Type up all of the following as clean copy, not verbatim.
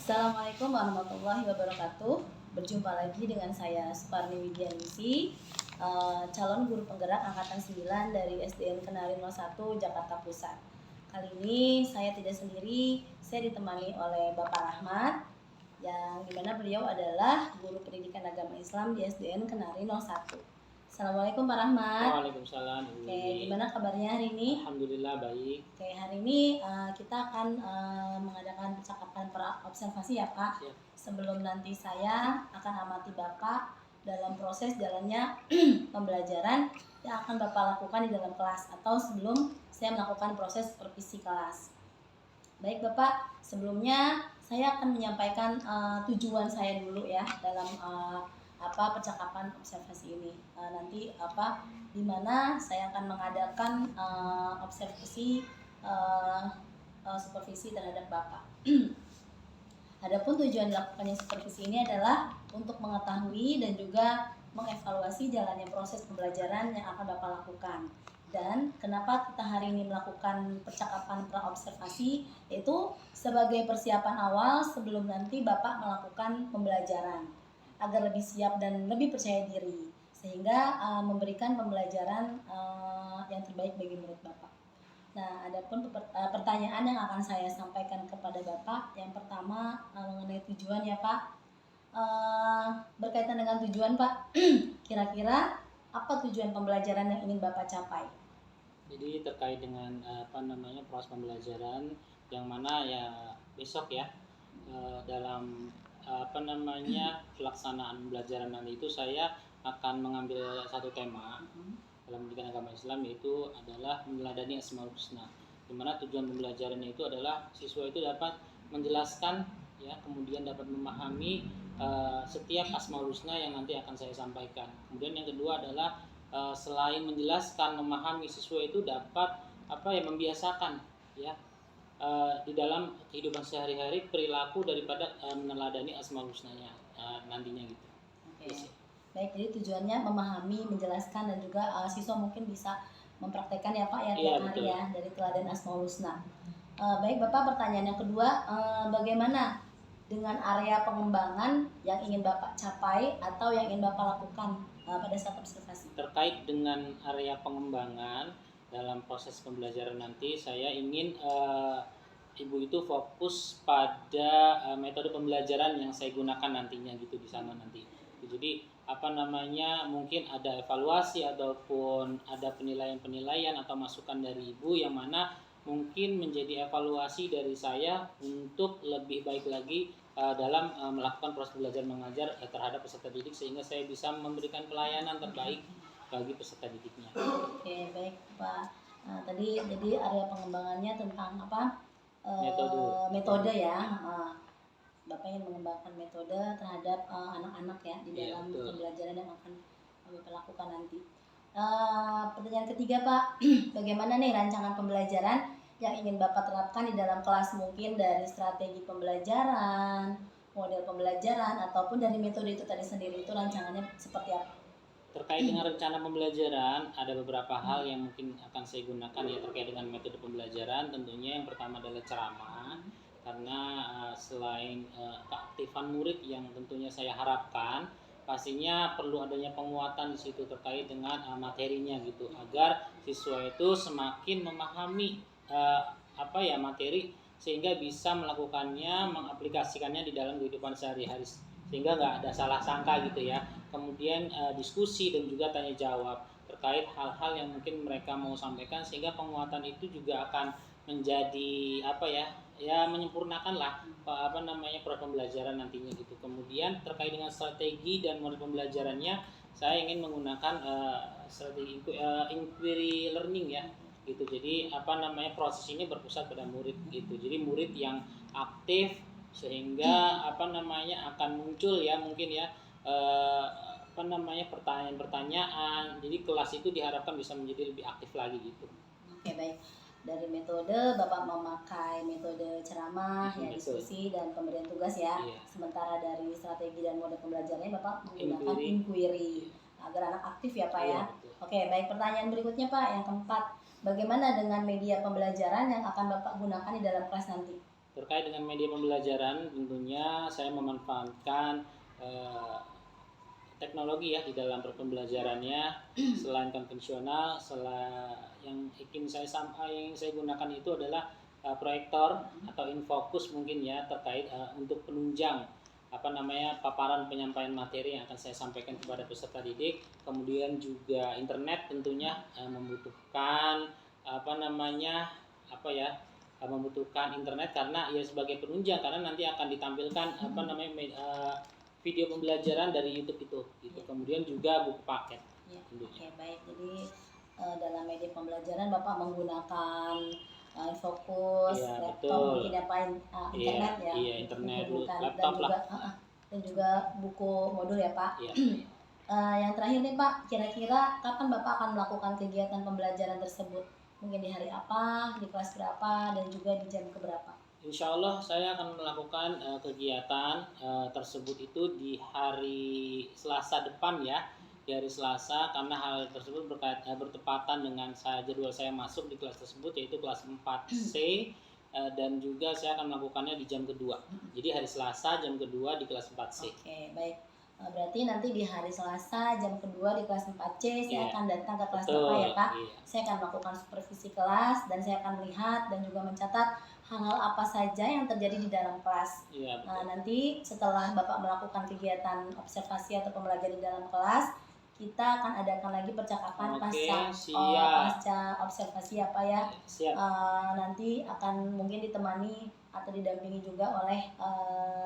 Assalamualaikum warahmatullahi wabarakatuh. Berjumpa lagi dengan saya Suparni Widianingsi, calon guru penggerak angkatan 9 dari SDN Kenari 01 Jakarta Pusat. Kali ini saya tidak sendiri, saya ditemani oleh Bapak Rahmat, yang dimana beliau adalah guru pendidikan agama Islam di SDN Kenari 01. Assalamualaikum Pak Rahmat. Waalaikumsalam. Oke, gimana kabarnya hari ini? Alhamdulillah baik. Oke, hari ini kita akan mengadakan percakapan observasi ya Pak. Siap. Sebelum nanti saya akan amati Bapak dalam proses jalannya pembelajaran yang akan Bapak lakukan di dalam kelas, atau sebelum saya melakukan proses supervisi kelas. Baik Bapak, sebelumnya saya akan menyampaikan tujuan saya dulu ya dalam percakapan observasi ini. Nanti di mana saya akan mengadakan observasi supervisi terhadap Bapak. Adapun tujuan dilakukannya supervisi ini adalah untuk mengetahui dan juga mengevaluasi jalannya proses pembelajaran yang akan Bapak lakukan. Dan kenapa kita hari ini melakukan percakapan praobservasi, yaitu sebagai persiapan awal sebelum nanti Bapak melakukan pembelajaran, agar lebih siap dan lebih percaya diri, sehingga memberikan pembelajaran yang terbaik bagi murid Bapak. Nah, adapun pertanyaan yang akan saya sampaikan kepada Bapak, yang pertama mengenai tujuan ya Pak. Berkaitan dengan tujuan Pak, kira-kira apa tujuan pembelajaran yang ingin Bapak capai? Jadi terkait dengan proses pembelajaran yang mana ya besok ya dalam pelaksanaan pembelajaran nanti itu saya akan mengambil satu tema dalam pendidikan agama Islam, yaitu adalah meneladani Asmaul Husna, di mana tujuan pembelajarannya itu adalah siswa itu dapat menjelaskan ya, kemudian dapat memahami setiap Asmaul Husna yang nanti akan saya sampaikan. Kemudian yang kedua adalah selain menjelaskan, memahami, siswa itu dapat membiasakan ya di dalam kehidupan sehari-hari perilaku daripada meneladani Asmaul Husnanya nantinya gitu. Oke. Baik, jadi tujuannya memahami, menjelaskan, dan juga siswa mungkin bisa mempraktekkan ya Pak ya tiap hari ya dari teladan Asmaul Husna. Baik Bapak, pertanyaan yang kedua, bagaimana dengan area pengembangan yang ingin Bapak capai atau yang ingin Bapak lakukan pada saat observasi? Terkait dengan area pengembangan dalam proses pembelajaran nanti, saya ingin Ibu itu fokus pada metode pembelajaran yang saya gunakan nantinya gitu di sana nanti. Jadi mungkin ada evaluasi ataupun ada penilaian-penilaian atau masukan dari Ibu yang mana mungkin menjadi evaluasi dari saya untuk lebih baik lagi dalam melakukan proses belajar mengajar terhadap peserta didik, sehingga saya bisa memberikan pelayanan terbaik bagi peserta didiknya. Oke, baik Pak. Tadi jadi area pengembangannya tentang metode ya. Bapak ingin mengembangkan metode terhadap anak-anak ya di dalam pembelajaran yang akan Bapak lakukan nanti. Pertanyaan ketiga Pak, bagaimana nih rancangan pembelajaran yang ingin Bapak terapkan di dalam kelas, mungkin dari strategi pembelajaran, model pembelajaran, ataupun dari metode itu tadi sendiri, itu rancangannya seperti apa? Terkait dengan rencana pembelajaran, ada beberapa hal yang mungkin akan saya gunakan ya terkait dengan metode pembelajaran. Tentunya yang pertama adalah ceramah, karena selain keaktifan murid yang tentunya saya harapkan, pastinya perlu adanya penguatan di situ terkait dengan materinya gitu, agar siswa itu semakin memahami materi, sehingga bisa melakukannya, mengaplikasikannya di dalam kehidupan sehari-hari, sehingga nggak ada salah sangka gitu ya. Kemudian diskusi dan juga tanya jawab terkait hal-hal yang mungkin mereka mau sampaikan, sehingga penguatan itu juga akan menjadi menyempurnakan lah proses pembelajaran nantinya gitu. Kemudian terkait dengan strategi dan model pembelajarannya, saya ingin menggunakan strategi inquiry learning ya gitu. Jadi proses ini berpusat pada murid gitu. Jadi murid yang aktif, sehingga akan muncul ya mungkin ya pertanyaan-pertanyaan. Jadi kelas itu diharapkan bisa menjadi lebih aktif lagi gitu. Oke, baik. Dari metode Bapak memakai metode ceramah, diskusi, dan pemberian tugas ya. Iya. Sementara dari strategi dan model pembelajarannya Bapak menggunakan inquiry agar anak aktif ya Pak ya. Betul. Oke, baik. Pertanyaan berikutnya Pak, yang keempat, bagaimana dengan media pembelajaran yang akan Bapak gunakan di dalam kelas nanti? Terkait dengan media pembelajaran, tentunya saya memanfaatkan teknologi ya di dalam pembelajarannya. Selain konvensional, yang ingin saya gunakan itu adalah proyektor atau infocus mungkin ya, terkait untuk penunjang paparan penyampaian materi yang akan saya sampaikan kepada peserta didik. Kemudian juga internet tentunya membutuhkan membutuhkan internet karena ya sebagai penunjang, karena nanti akan ditampilkan video pembelajaran dari YouTube itu gitu. Kemudian juga buku paket. Ya. Oke, baik. Jadi dalam media pembelajaran Bapak menggunakan fokus, ya, laptop, mungkin internet ya. Iya, internet, dan laptop juga dan juga buku modul ya Pak. Iya. Yang terakhir nih Pak, kira-kira kapan Bapak akan melakukan kegiatan pembelajaran tersebut? Mungkin di hari apa, di kelas berapa, dan juga di jam keberapa? Insya Allah saya akan melakukan kegiatan tersebut itu di hari Selasa depan ya, di hari Selasa, karena hal tersebut bertepatan dengan jadwal saya masuk di kelas tersebut, yaitu kelas 4C, dan juga saya akan melakukannya di jam kedua. Jadi hari Selasa jam kedua di kelas 4C. Oke, baik. Berarti nanti di hari Selasa jam kedua di kelas 4C saya akan datang ke kelas Bapak ya Pak. Saya akan melakukan supervisi kelas dan saya akan melihat dan juga mencatat hal-hal apa saja yang terjadi di dalam kelas. Nanti setelah Bapak melakukan kegiatan observasi atau pembelajaran di dalam kelas, kita akan adakan lagi percakapan pasca observasi apa ya. Nanti akan mungkin ditemani atau didampingi juga oleh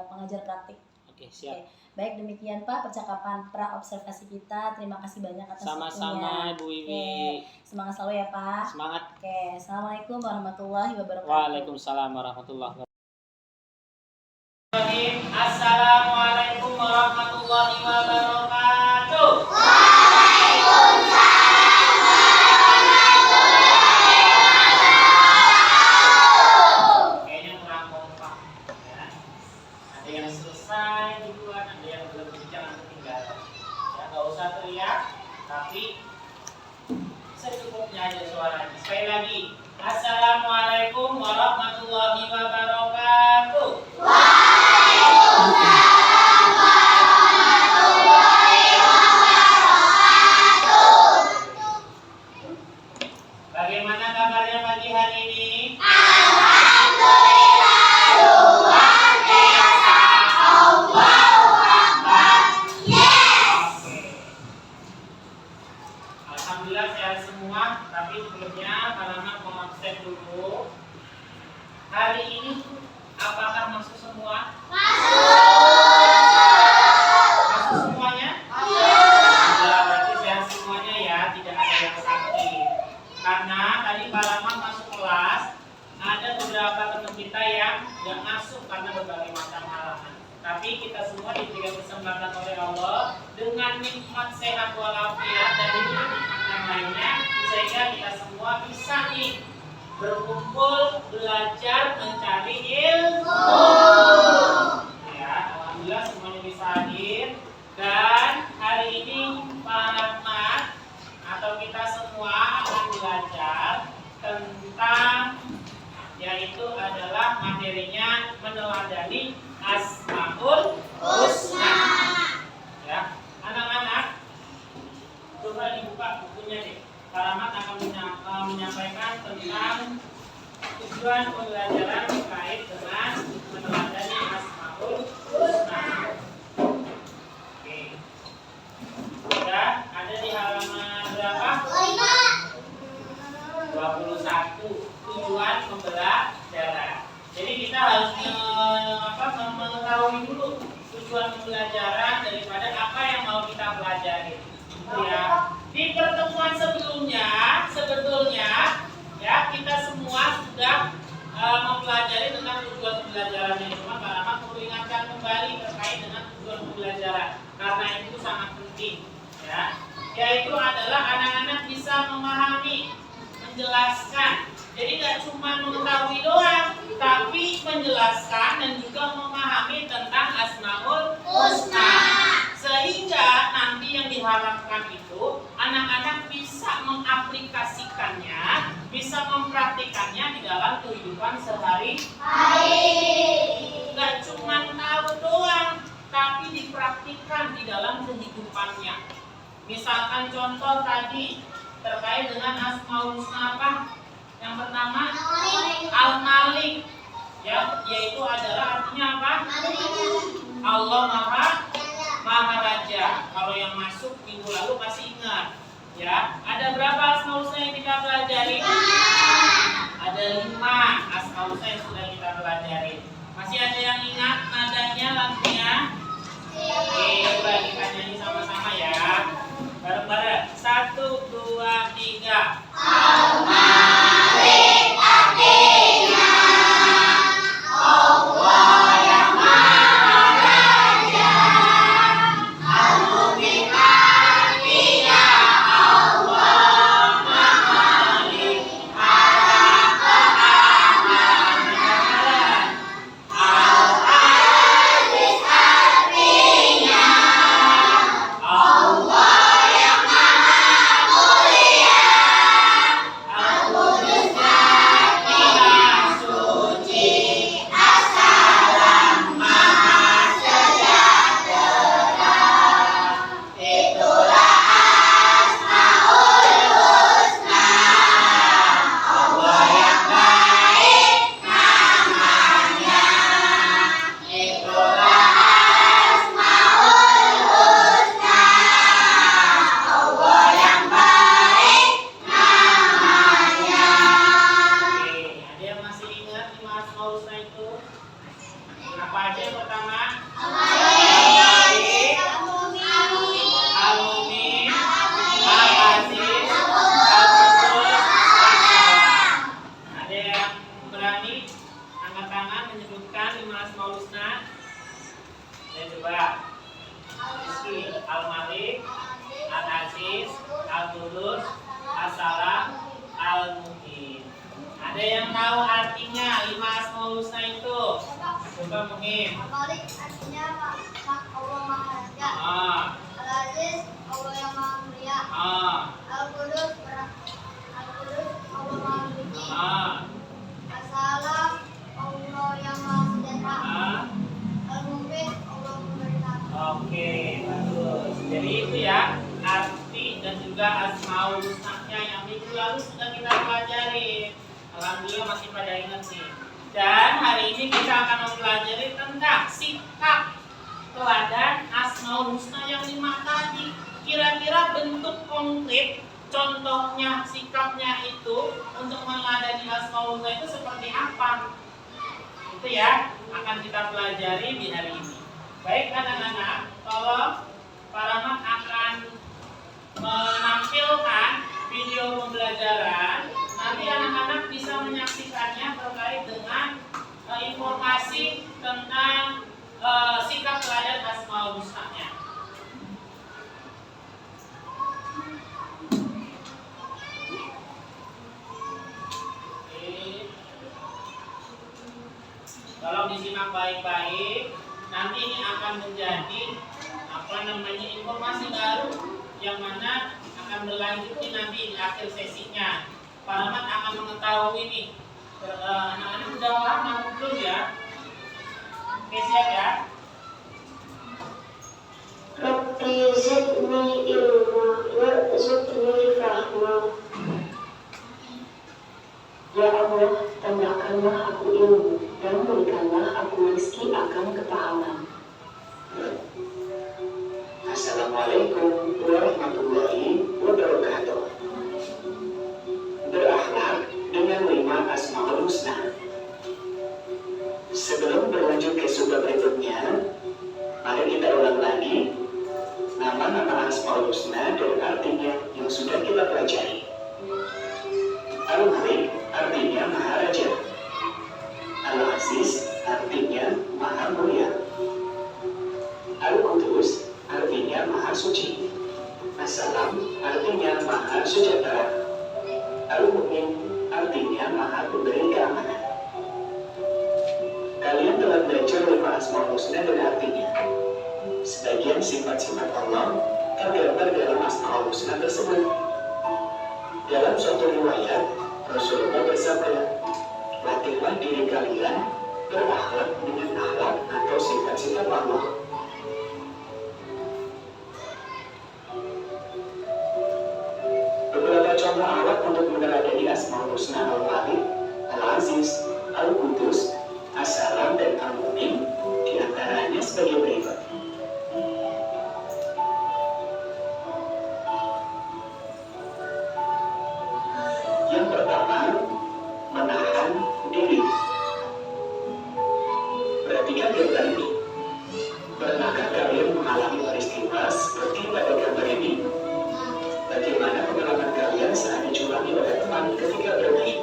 pengajar praktik. Siap. Baik, demikian Pak percakapan pra observasi kita. Terima kasih banyak atas waktunya. Sama-sama Bu Wiwi. Semangat selalu ya Pak. Semangat. Assalamualaikum warahmatullahi wabarakatuh. Waalaikumsalam warahmatullahi wabarakatuh. Assalamualaikum warahmatullahi wabarakatuh. Kayaknya kurang kompak ya. Ada yang selesai duluan, ada yang belum, jangan ketinggalan. Ya, nggak usah teriak, tapi secukupnya aja suaranya. Sekali lagi, Assalamualaikum warahmatullahi wabarakatuh. Waalaikumsalam warahmatullahi wabarakatuh. Bagaimana kabarnya pagi hari ini? Alhamdulillah sehat semua, tapi sebelumnya karena mau absen dulu. Hari ini apakah masuk semua? Masuk semuanya? Berarti sehat semuanya ya, tidak ada yang sakit. Karena tadi Pak Rahman masuk kelas, ada beberapa teman kita yang nggak masuk karena berbagai macam halangan. Tapi kita semua diberikan kesempatan oleh Allah dengan nikmat sehat walafiat dan nikmat yang lainnya, sehingga kita semua bisa nih berkumpul, belajar, mencari ilmu. Ya, alhamdulillah semuanya bisa hadir. Dan hari ini Pak Rahmat atau kita semua akan belajar tentang, yaitu adalah materinya meneladani Asmaul Husna. Ya, anak-anak, coba dibuka bukunya deh. Pak Rahmat akan menyampaikan tentang tujuan pembelajaran terkait dengan meneladani Asmaul Husna. Oke. Sudah ada di halaman berapa? 21. Tujuan pembelajaran. Jadi kita harus mengetahui dulu tujuan pembelajaran daripada apa yang mau kita pelajari. Ya. Di pertemuan sebelumnya sebetulnya ya kita semua sudah mempelajari tentang tujuan pembelajarannya. Cuma Pak Rahmat perlu ingatkan kembali terkait dengan tujuan pembelajaran karena itu sangat penting ya. Yaitu adalah anak-anak bisa memahami, menjelaskan. Jadi tidak cuma mengetahui doang, tapi menjelaskan dan juga memahami tentang Asmaul Husna. Sehingga nanti yang diharapkan itu anak-anak bisa mengaplikasikannya bisa mempraktikannya di dalam kehidupan sehari-hari. Nggak cuma tahu doang, tapi dipraktikkan di dalam kehidupannya. Misalkan contoh tadi terkait dengan Asmaul Husna apa? Yang pertama Al-Malik, ya, yaitu adalah artinya apa? Allah Maha Raja. Kalau yang masuk minggu lalu pasti ingat, ya. Ada berapa Asmaul Husna yang kita pelajari? Ada 5 Asmaul Husna yang sudah kita pelajari. Masih ada yang ingat nadanya, lagunya? Oke, coba kita nyanyi sama-sama ya. Bareng-bareng. 1, 2, 3. Al-Malik artinya Allah yang Maha Raja. Al-Mu'min artinya Allah Maha Pelihara keamanan. Al-Aziz artinya Allah yang Maha Mulia. Al-Qudus Maha Suci. As-Salam Maha Sejahtera. Itulah Asmaul Husna. Allah yang baik namanya. Itulah Asmaul Husna. Allah yang baik namanya. Oke, ada yang masih ingat 5 Asmaul Husna itu? Apa aja yang pertama? Al-Malik, Al-Mu'min, Al-Aziz, Al-Qudus, As-Salam. Ada yang berani angkat tangan menyebutkan 5 Asmaul Husna? Saya coba. Rizky, Al-Malik, Al-Aziz, Al-Qudus, As-Salam, Al-Mu'min. Ada yang tahu artinya 5 Asmaul Husna itu? Coba Muhim. Al-Malik artinya Allah Maha Raja. Ah, Al-Aziz Allah yang Maha Mulia. ah, Al-Qudus Allah Maha Suci. ah, As-Salam Allah yang Maha Sejahtera. ah. Al-Mu'min Allah memberkati. Oke, bagus. Jadi itu ya arti dan juga Asmaul Husna-nya yang minggu lalu sudah kita pelajari. Alhamdulillah masih pada ingat nih. Dan hari ini kita akan mempelajari tentang sikap teladan Asmaul Husna yang 5 tadi. Kira-kira bentuk konkret contohnya, sikapnya itu untuk meneladani Asmaul Husna itu seperti apa? Itu ya akan kita pelajari di hari ini. Baik anak-anak, tolong Pak Rahmat akan menampilkan video pembelajaran. Nanti anak-anak bisa menyaksikannya terkait dengan informasi tentang sikap teladan Asmaul Husna-nya. Oke. Kalau disimak baik-baik, nanti ini akan menjadi informasi baru yang mana akan berlanjut nanti di akhir sesinya. Pak Rahmat akan mengetahui nih, anak-anak sudah paham belum ya? Oke, siap ya? Rabbi zidni ilma warzuqni fahma. Ya Allah, tambahkanlah aku ilmu dan berikanlah aku rezeki akan kepahaman. Assalamualaikum warahmatullahi wabarakatuh. Berakhlak dengan 5 Asmaul Husna. Sebelum berlanjut ke subbab berikutnya, mari kita ulang lagi nama-nama Asmaul Husna dan artinya yang sudah kita pelajari. Al-Malik artinya Maha Raja. Al-Aziz artinya Maha Mulia. Al-Qudus artinya Maha Suci. As-Salam artinya Maha Sejahtera. Al-Mu'min artinya Maha Pemberi Keamanan. Kalian telah belajar 5 Asmaul Husna dan artinya. Sebagian sifat-sifat Allah tergambar dalam Asmaul Husna tersebut. Dalam suatu riwayat, Rasulullah bersabda, latihlah diri kalian berakhlak dengan akhlak atau sifat-sifat Allah. Beberapa contoh akhlak untuk meneladani Asmaul Husna Al-Malik, Al-Aziz, Al-Qudus, As-Salam, dan Al-Mu'min diantaranya sebagai berikut. Yang pertama, menahan diri. Perhatikan gambar ini. Pernahkah kalian mengalami peristiwa seperti pada gambar ini? Bagaimana pengalaman kalian saat dicurangi oleh teman ketika bermain?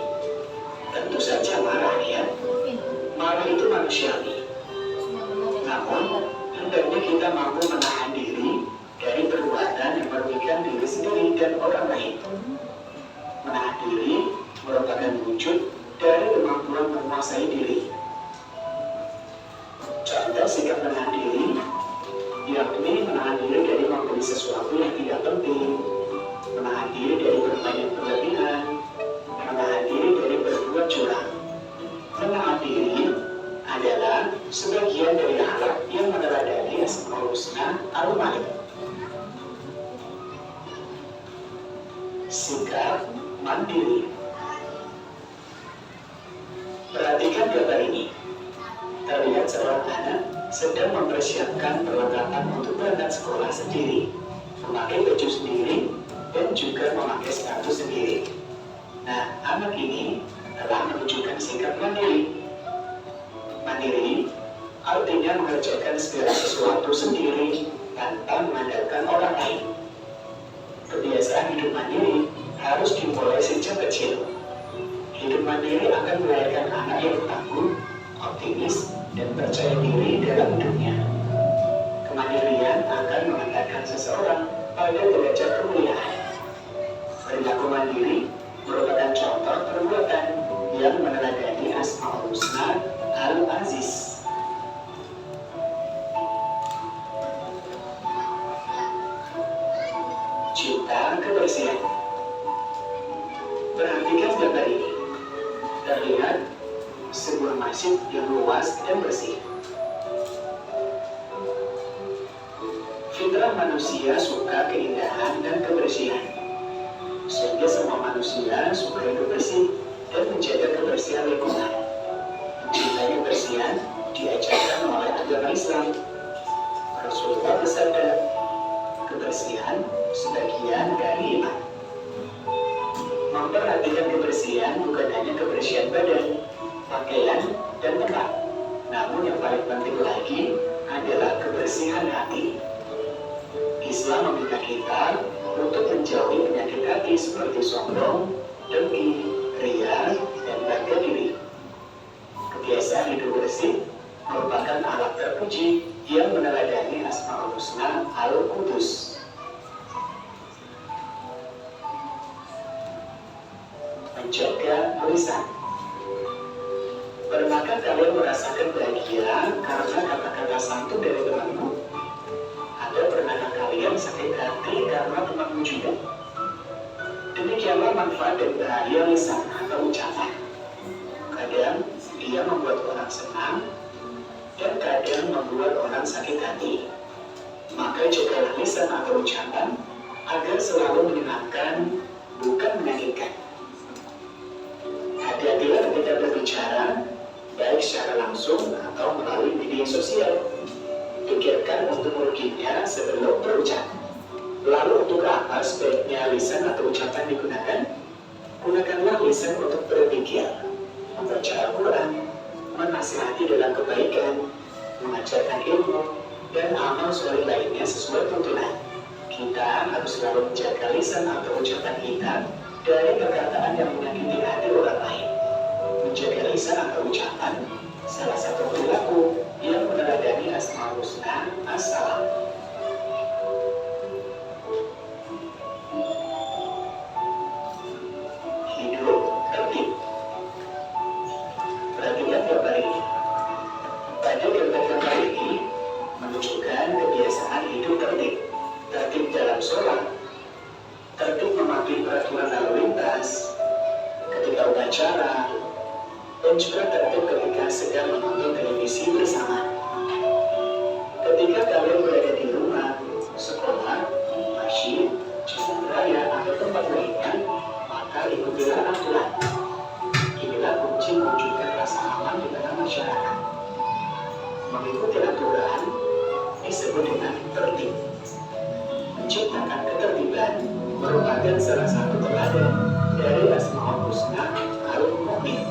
Tentu saja marah ya. Marah itu manusiawi. Namun, hendaknya kita mampu menahan diri dari perbuatan yang merugikan diri sendiri dan orang lain. Menahan diri merupakan wujud dari kemampuan menguasai diri. Contoh sikap menahan diri, yakni menahan diri dari membeli sesuatu yang tidak penting, menahan diri dari bermain yang berlebihan, menahan diri dari berbuat curang. Menahan diri adalah sebagian dari akhlak yang meneladani Asmaul Husna Al-Malik. Sikap mandiri. Perhatikan gambar ini. Terlihat seorang anak sedang mempersiapkan perlengkapan untuk berangkat sekolah sendiri, memakai baju sendiri, dan juga memakai sepatu sendiri. Nah, anak ini telah menunjukkan sikap mandiri. Mandiri artinya mengerjakan segala sesuatu sendiri tanpa mengandalkan orang lain. Kebiasaan hidup mandiri harus dimulai sejak kecil. Hidup mandiri akan melahirkan anak yang tangguh, optimis, dan percaya diri dalam hidupnya. Kemandirian akan mengantarkan seseorang pada derajat kemuliaan. Perilaku mandiri merupakan contoh perbuatan yang meneladani Asmaul Husna Al-Aziz. Cinta kebersihan. Perhatikan gambar ini. Terlihat sebuah masjid yang luas dan bersih. Fitrah manusia suka keindahan dan kebersihan, sehingga semua manusia suka hidup bersih dan menjaga kebersihan lingkungan. Mencintai kebersihan diajarkan oleh agama Islam. Rasulullah bersabda, kebersihan sebagian dari iman. Memperhatikan kebersihan bukan hanya kebersihan badan, pakaian, dan tempat, namun yang paling penting lagi adalah kebersihan hati. Islam meminta kita untuk menjauhi penyakit hati seperti sombong, dengki, ria, dan bangga diri. Kebiasaan hidup bersih merupakan alat terpuji yang meneladani Asmaul Husna Al-Qudus. Menjaga lisan. Pernahkah kalian merasakan bahagia karena kata-kata santun dari temanmu? Atau pernahkah kalian sakit hati karena temanmu juga? Demikianlah manfaat dan bahaya lisan atau ucapan. Kadang dia membuat orang senang, dan kadang membuat orang sakit hati. Maka jagalah lisan atau ucapan agar selalu menyenangkan, bukan menyakitkan. Hati-hatilah ketika berbicara, baik secara langsung atau melalui media sosial. Pikirkan untuk meruginya sebelum berucap. Lalu untuk apa sebaiknya lisan atau ucapan digunakan? Gunakanlah lisan untuk berpikir, membaca Al-Quran, menasihati dalam kebaikan, mengajarkan ilmu, dan amal soleh lainnya sesuai tuntunan. Kita harus selalu menjaga lisan atau ucapan kita dari perkataan yang menyakiti hati orang lain. Menjaga lisan atau ucapan salah satu perilaku yang meneladani Asmaul Husna As-Salam. Hidup tertib. Perhatikan gambar ini. Pada gambar ini menunjukkan kebiasaan hidup tertib. Tertib dalam sholat, tertib mematuhi peraturan lalu lintas. Ketika bertata cara, dan juga tertib ketika sedang menonton televisi bersama. Ketika kalian berada di rumah, sekolah, masjid, jalan raya, atau tempat lainnya, maka ikutilah aturan. Inilah kunci mewujudkan rasa aman di tengah masyarakat. Mengikuti aturan disebut dengan tertib. Menciptakan ketertiban merupakan salah satu teladan dari Asmaul Husna Al-Mu'min.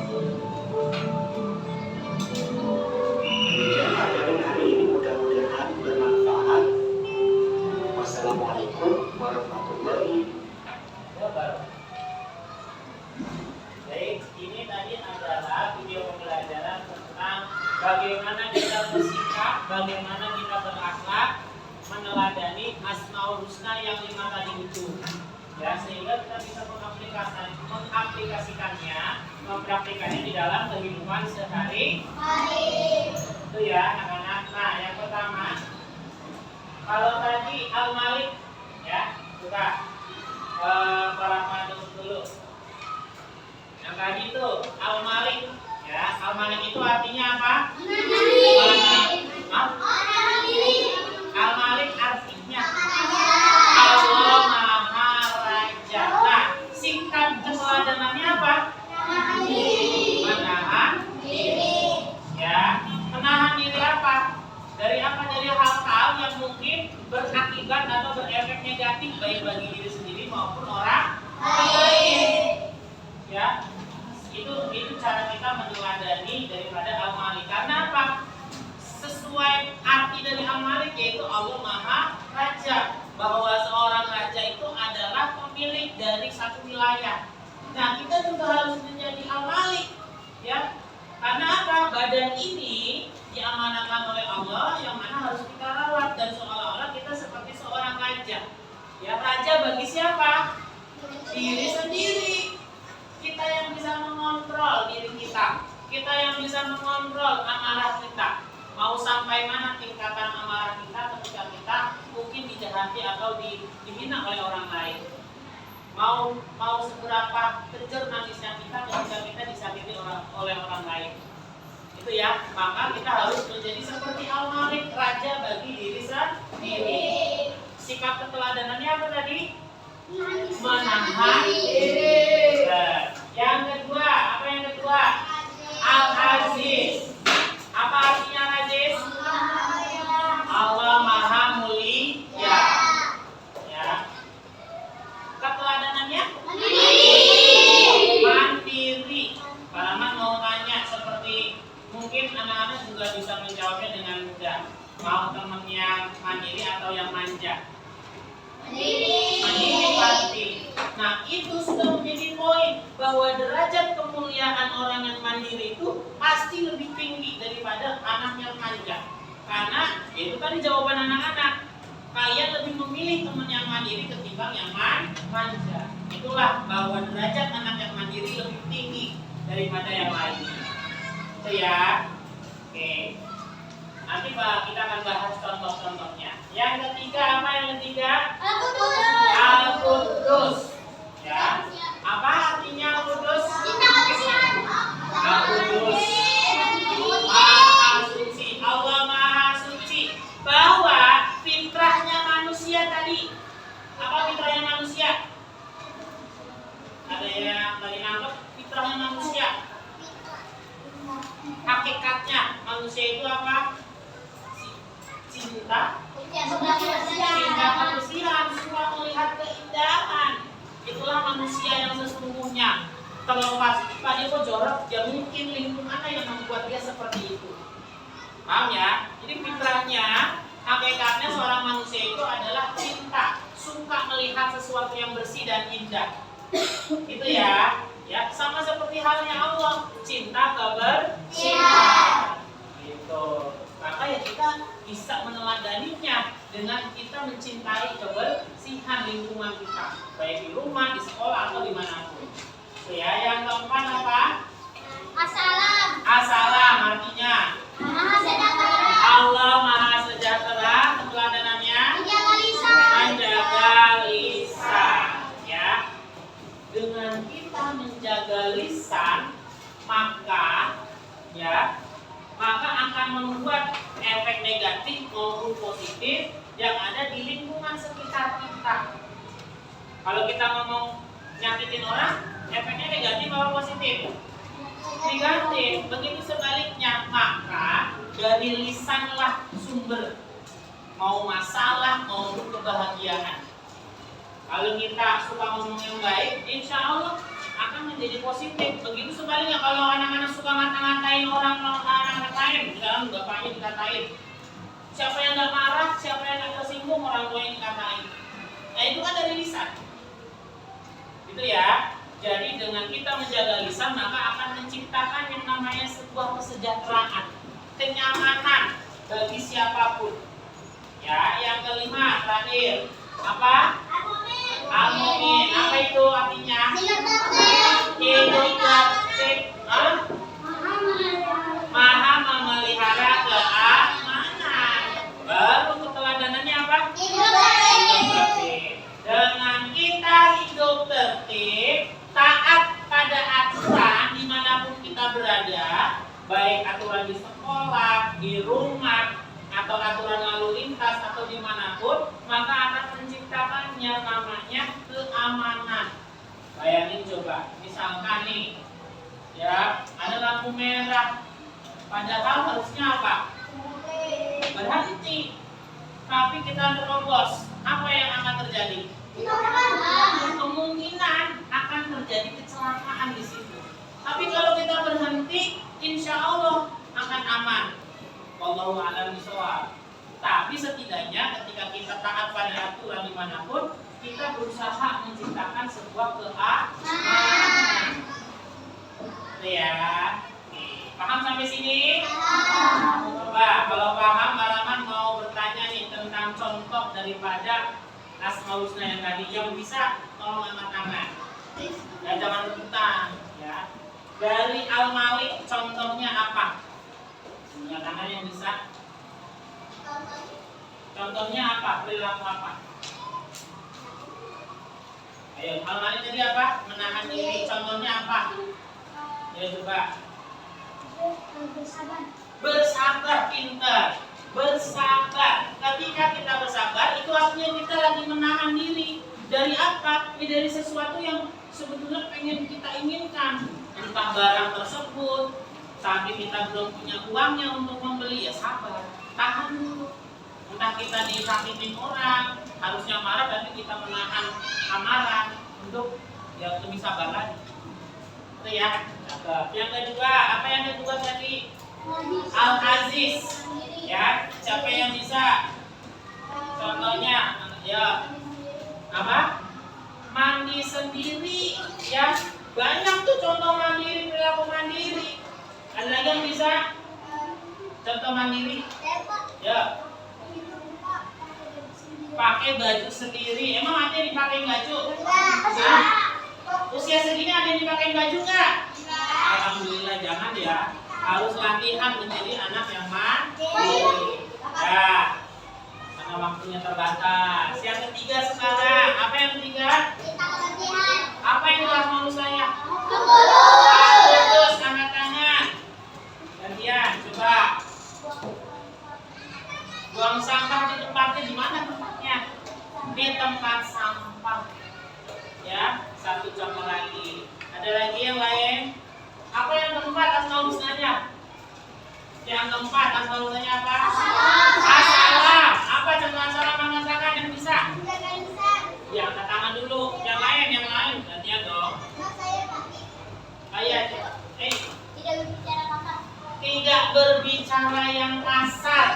Demikian materi hari ini, mudah-mudahan bermanfaat. Wassalamualaikum warahmatullahi wabarakatuh. Baik, ini tadi adalah video pembelajaran tentang bagaimana kita bersikap, bagaimana kita berakhlak, meneladani Asmaul Husna yang 5 tadi itu. Ya, sehingga kita bisa mengaplikasikannya, mempraktikannya di dalam kehidupan sehari-hari. Itu ya, anak-anak. Nah, yang pertama, kalau tadi Al-Malik, ya, buka para panduk dulu. Yang tadi itu Al-Malik, ya, Al-Malik itu artinya apa? Al-Malik artinya Allah Maha Raja. Nah, singkat keteladanannya apa? Menahan diri. Ya, menahan diri apa? Dari apa? Dari hal-hal yang mungkin berakibat atau berefek negatif baik bagi diri sendiri maupun orang lain. Ya, itu cara kita meneladani daripada Al-Malik. Karena apa? Sesuai arti dari Al-Malik, yaitu Allah Maha Raja, bahwa seorang raja itu adalah pemilik dari satu wilayah. Nah, kita juga harus menjadi Al-Malik, ya. Karena apa? Badan ini diamanahkan oleh Allah, yang mana harus kita rawat, dan seolah-olah kita seperti seorang raja. Ya, raja bagi siapa? Diri sendiri. Kita yang bisa mengontrol diri kita. Kita yang bisa mengontrol amarah kita. Mau sampai mana tingkatan amarah kita ketika kita mungkin dijahati atau dihina oleh orang lain. Mau seberapa kejer nangisnya kita ketika kita disakiti oleh orang lain. Itu ya, maka kita harus menjadi seperti Al-Malik, raja bagi diri sendiri. Sikap keteladanannya apa tadi? Menahan diri. Yang kedua, apa yang kedua? Al-Aziz. Apa artinya Al-Aziz? Allah Maha Mulia. Ya. Keteladanannya? Mandiri. Pak Rahmat mau tanya, seperti mungkin anak-anak juga bisa menjawabnya dengan mudah. Mau teman yang mandiri atau yang manja? Mandiri pasti. Nah, itu sudah menjadi poin bahwa derajat kemuliaan orang yang mandiri itu pasti lebih tinggi daripada anak yang manja. Karena itu tadi jawaban anak-anak. Kalian lebih memilih teman yang mandiri ketimbang yang manja. Itulah bahwa derajat anak yang mandiri lebih tinggi daripada yang lain. Itu ya. Oke. Nanti kita akan bahas contoh-contohnya. Yang ketiga, apa yang ketiga? Al-Qudus. Ya. Apa artinya Al-Qudus? Al-Qudus. Maha suci. Allah Maha suci. Bahwa fitrahnya manusia tadi. Apa fitrahnya manusia? Ada yang lagi nangkep fitrahnya manusia? Hakikatnya manusia itu apa? Cinta kebersihan, suka melihat keindahan. Itulah manusia yang sesungguhnya. Terlepas tadi kok jorok, ya mungkin lingkungannya yang membuat dia seperti itu. Paham ya? Jadi fitrahnya, hakikatnya seorang manusia itu adalah cinta, suka melihat sesuatu yang bersih dan indah. Itu ya. Ya, sama seperti halnya Allah, cinta kebersihan. Gitu. Maka ya kita bisa meneladaninya dengan kita mencintai kebersihan lingkungan kita, baik di rumah, di sekolah atau dimanapun. Itu ya. Yang keempat apa? Assalam artinya Allah Maha Sejahtera. Keteladanannya menjaga lisan. Ya. Dengan kita menjaga lisan akan membuat efek negatif maupun positif yang ada di lingkungan sekitar kita. Kalau kita ngomong nyakitin orang, efeknya negatif atau positif? Negatif. Begitu sebaliknya, maka dari lisanlah sumber mau masalah maupun kebahagiaan. Kalau kita suka ngomong yang baik, insya Allah akan menjadi positif. Begitu sebaliknya, kalau anak-anak suka ngata-ngatain orang lain, misalnya bapaknya dikatain, siapa yang gak marah, siapa yang gak tersinggung, orang tua yang dikatain. Nah itu kan dari lisan. Gitu ya. Jadi dengan kita menjaga lisan, maka akan menciptakan yang namanya sebuah kesejahteraan, kenyamanan bagi siapapun. Ya, yang kelima terakhir apa? Al-Mu'min. Apa itu artinya? Hidup tertib. Maha memelihara keamanan. Baru keteladanannya apa? Hidup tertib. Dengan kita hidup tertib, taat pada aturan dimanapun kita berada, baik aturan di sekolah, di rumah, atau aturan lalu lintas atau dimanapun, maka akan menciptakannya namanya keamanan. Bayangin coba, misalkan nih, ya ada lampu merah, padahal harusnya apa? Berhenti. Tapi kita terobos, apa yang akan terjadi? Kemungkinan akan terjadi kecelakaan di situ. Tapi kalau kita berhenti, insya Allah akan aman. Wallahu a'lam bishawab. Tapi setidaknya ketika kita taat pada aturan dimanapun, kita berusaha menciptakan sebuah keamanan. Ya, paham sampai sini? Coba kalau paham, Baraman mau bertanya nih tentang contoh daripada Asmaul Husna yang tadi, yang bisa tolong angkat tangan. Ya jangan rebutan, ya. Dari Al-Malik contohnya apa? Punya tangan yang bisa. Contohnya apa? Perilaku apa? Ayo, Al-Malik tadi apa? Menahan diri. Contohnya apa? Ya coba. Bersabar, pintar. Bersabar. Ketika kita bersabar, itu artinya kita lagi menahan diri. Dari apa? Ya, dari sesuatu yang sebetulnya pengen kita inginkan. Entah barang tersebut, tapi kita belum punya uangnya untuk membeli, ya sabar, tahan dulu. Entah kita disakitin orang, harusnya marah, tapi kita menahan amarah untuk ya lebih sabar lagi. Itu ya. Yang kedua, apa yang kedua tadi? Al-Aziz. Ya, siapa yang bisa? Contohnya, ya apa? Mandi sendiri, ya. Banyak tuh contoh mandiri, perilaku mandiri. Ada lagi yang bisa? Contoh mandiri? Ya. Pakai baju sendiri. Emang ada yang dipakai baju? Nah, usia segini ada yang dipakai baju nggak? Alhamdulillah, jangan ya. Harus latihan menjadi anak yang mandiri. Ya. Karena waktunya terbatas. Yang ketiga sekarang, apa yang ketiga? Apa yang telah mau saya? Terus angkat tangan. Gantian, coba. Buang sampah di tempatnya, di mana tempatnya? Di tempat sampah. Ya, satu contoh lagi. Ada lagi yang lain? Apa yang keempat asmaul husnanya? Yang keempat asmaul husnanya apa? Assalam. Apa contoh assalam mengatakan yang bisa? Ya, angkat tangan dulu. Yang lain, gantian dong. Ayat. Tidak berbicara yang kasar.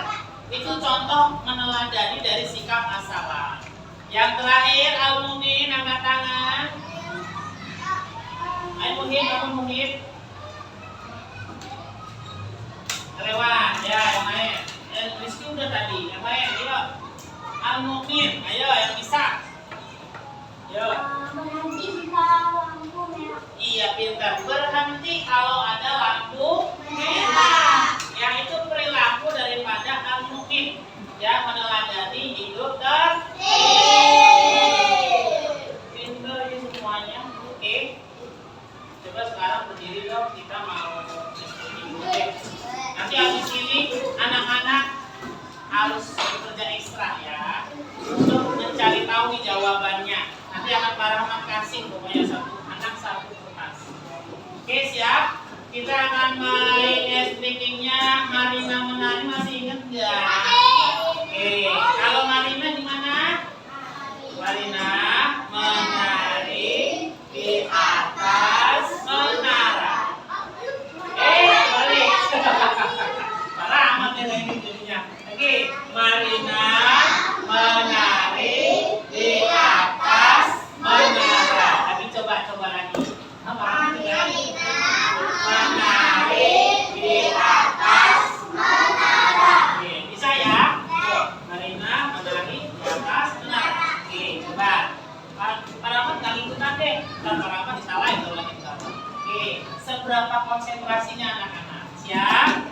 Itu contoh meneladani dari sikap assalam. Yang terakhir, Al-Mu'min, angkat tangan. Ayo Muhib, kamu Muhib. Lewat, ya yang lain. Rizky udah tadi, yang lain, ayo. Al-Mu'min, ayo yang bisa. Yo. Berhenti jika lampu merah. Iya pintar. Berhenti kalau ada lampu merah. Yang itu perilaku daripada Al-Mu'min. Ya, meneladani hidup tertib. Pintar ini semuanya. Oke. Coba sekarang berdiri dong. Kita mau nanti habis ini Ingat nggak? Oke, kalau Marina gimana? Marina menari di atas menara. Balik. Parah amat ya ini jadinya. Oke, Marina menari di atas menara. Lagi coba lagi. Apa? Menari di atas menara. Oke, bisa ya? Marina menari di atas menara. Oke, coba. Parapat nggak ikutan deh. Dan parapat disalahin kalau lagi sama. Oke, seberapa konsentrasinya anak-anak? Siap?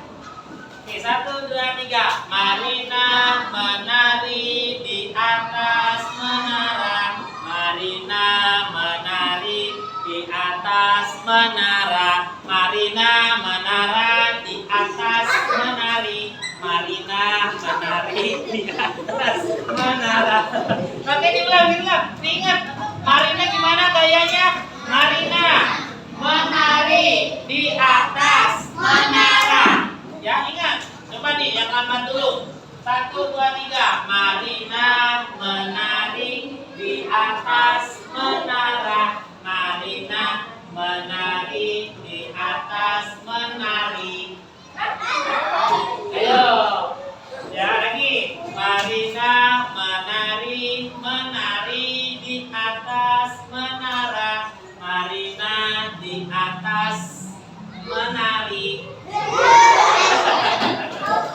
Oke, 1, 2, 3. Marina menari di atas menara. Marina menari di atas menara. Marina menara di atas menari. Marina menari di atas menara. Oke, diulang. Ingat, Marina gimana gayanya? Marina menari di atas menara. Ya, ingat. Coba nih yang lambat dulu. 1, 2, 3. Marina menari di atas menara. Marina menari di atas menari. Ayo. Ya, lagi. Marina menari di atas menara. Marina di atas menari.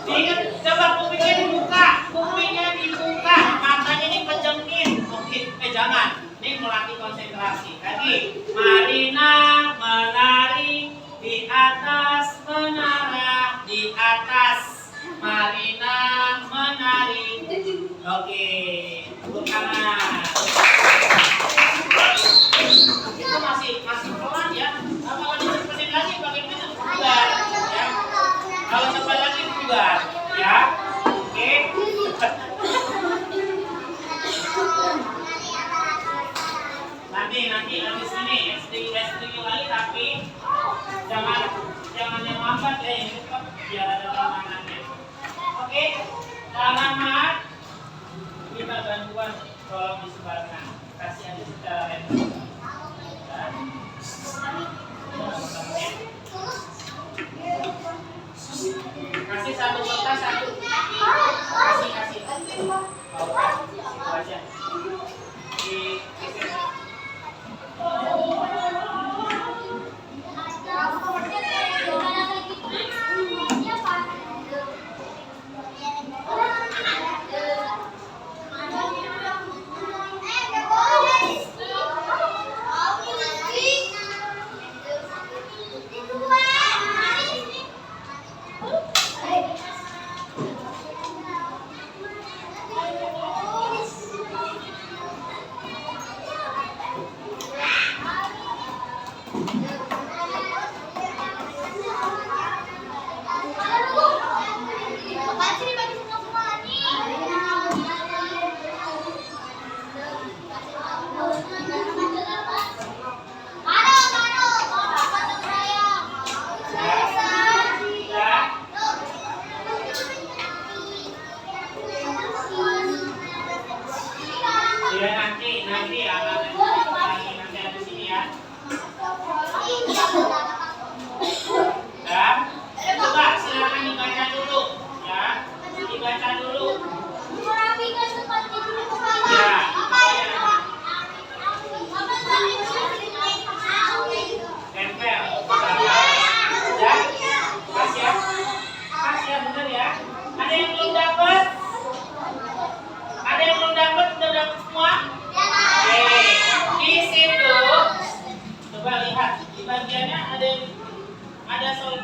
Ingat, coba kupingnya dibuka, matanya ini pejamkan. Oke, jangan. Ini melatih konsentrasi. Lagi, Marina menari di atas menara, di atas. Marina menari. Oke, tepuk tangan. Itu masih pelan ya. Kalau dicepetin lagi bagaimana? Bubar, ya. Kalau cepat lagi bubar, ya. Oke. Nanti habis ini sedikit lagi, tapi jangan yang lambat ya, yang cepat biar ada tangannya. Oke, alamat minta bantuan tolong disebarkan, kasih aja secara random. Kasih satu kertas satu. Kasih. Itu aja.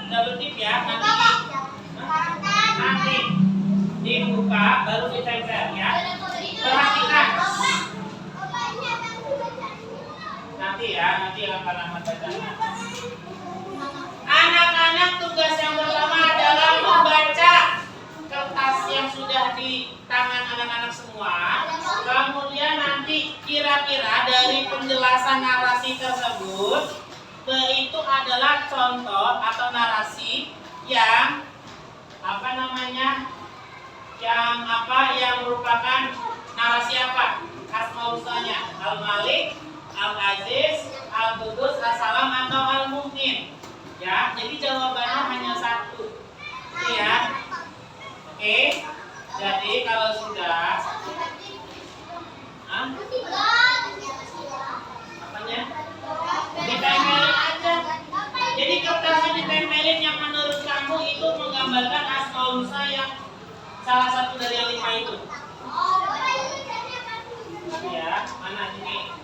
Double tip ya, nanti dibuka baru ditempel ya. Perhatikan. Nanti alamat bacanya. Anak-anak, tugas yang pertama adalah membaca kertas yang sudah di tangan anak-anak semua. Kemudian nanti kira-kira dari penjelasan narasi tersebut itu adalah contoh atau narasi yang yang merupakan narasi apa? Asmaul husnanya Al-Malik, Al-Aziz, Al-Qudus, As-Salam atau Al-Mu'min. Ya, jadi jawabannya hanya satu. Ya. Oke. Jadi kalau sudah apanya? Ditempelin aja. Jadi kertasnya ditempelin yang menurut kamu itu menggambarkan Asmaul Husna yang salah satu dari yang 5 itu. Ya, mana ini?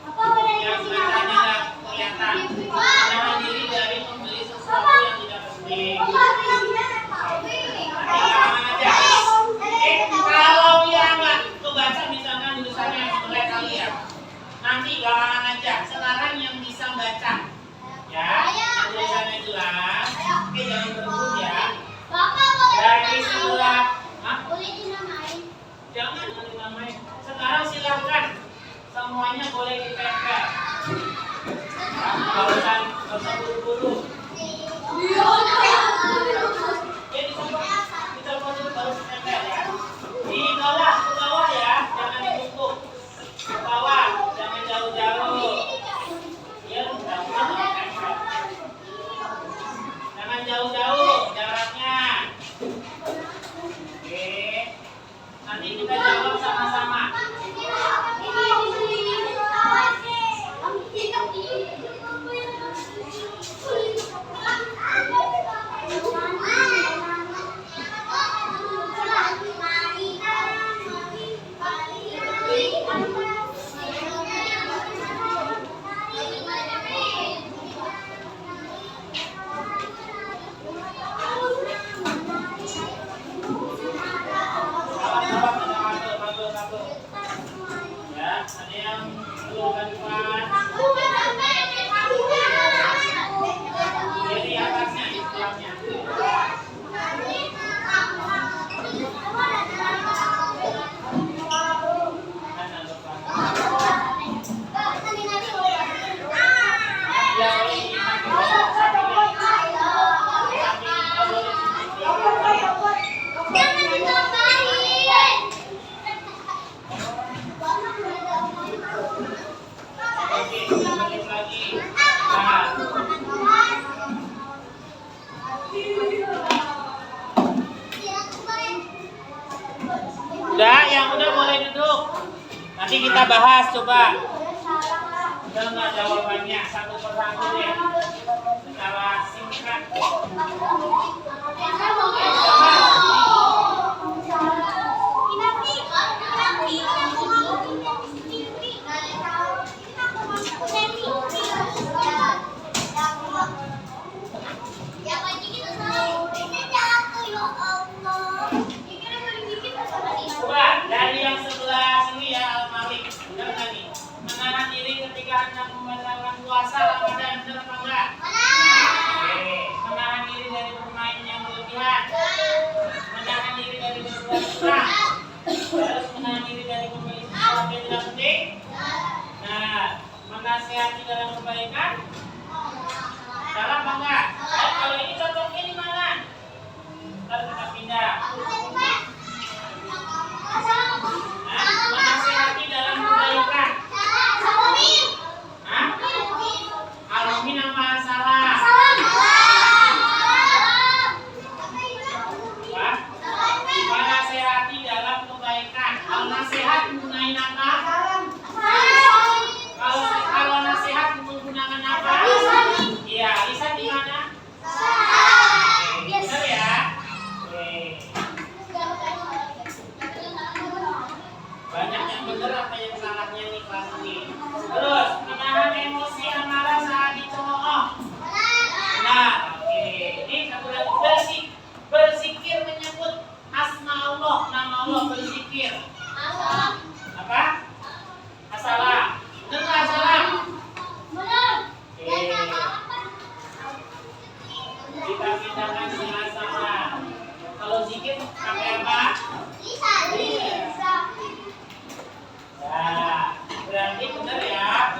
Yang bacanya nggak kelihatan. Menahan diri dari membeli sesuatu yang tidak penting. Nanti gampang aja. Kalau yang nggak kebaca misalkan tulisannya mulai kalian, nanti gampang aja. Sekarang yang bisa baca, ya, tulisannya jelas. Oke, jangan berebut ya. Dari sebelah, jangan dinamain. Sekarang silahkan semuanya boleh ditempel. Nggak usah buru-buru. Jadi kita dulu baru ditempel ya. Di bawah, ke bawah ya, jangan ditutup. Ke bawah, jangan jauh-jauh. Ya, jangan jauh-jauh jaraknya. Oke. Nanti kita jawab sama-sama. Ya, ada yang belum bantuan. Jadi atasnya, istilahnya. Udah, yang udah boleh duduk. Nanti kita bahas coba. Udah nggak jawabannya satu persatu deh. Secara singkat. Coba dari yang sebelah sini ya Al-Malik. Benar nggak nih? Menahan diri ketika hendak membatalkan puasa Ramadan, benar apa enggak? Oke. Menahan diri dari bermain yang berlebihan. Menahan diri dari berbuat curang. Terus menahan diri dari membeli sesuatu yang tidak penting. Nah, menasihati dalam kebaikan. Dalam apa enggak? Kalau ini contohnya di mana? Ntar kita pindah. Menasihati dalam kebaikan. Alamin apa salah? Menasihati dalam kebaikan. Kalau nasihat menggunakan apa? Kalau nasihat menggunakan apa? Iya, lisan di mana? Benar ya? Banyak yang benar apa yang salahnya nih kelas ini. Terus menahan emosi amarah saat dicemooh. Benar. Oke. Ini satu lagi berzikir menyebut asma Allah, nama Allah berzikir. Apa? As-salam. Benar nggak as-salam? Benar. Kita pindahkan ke as-salam. Kalau zikir pakai apa? Iya. Nah, berarti benar ya.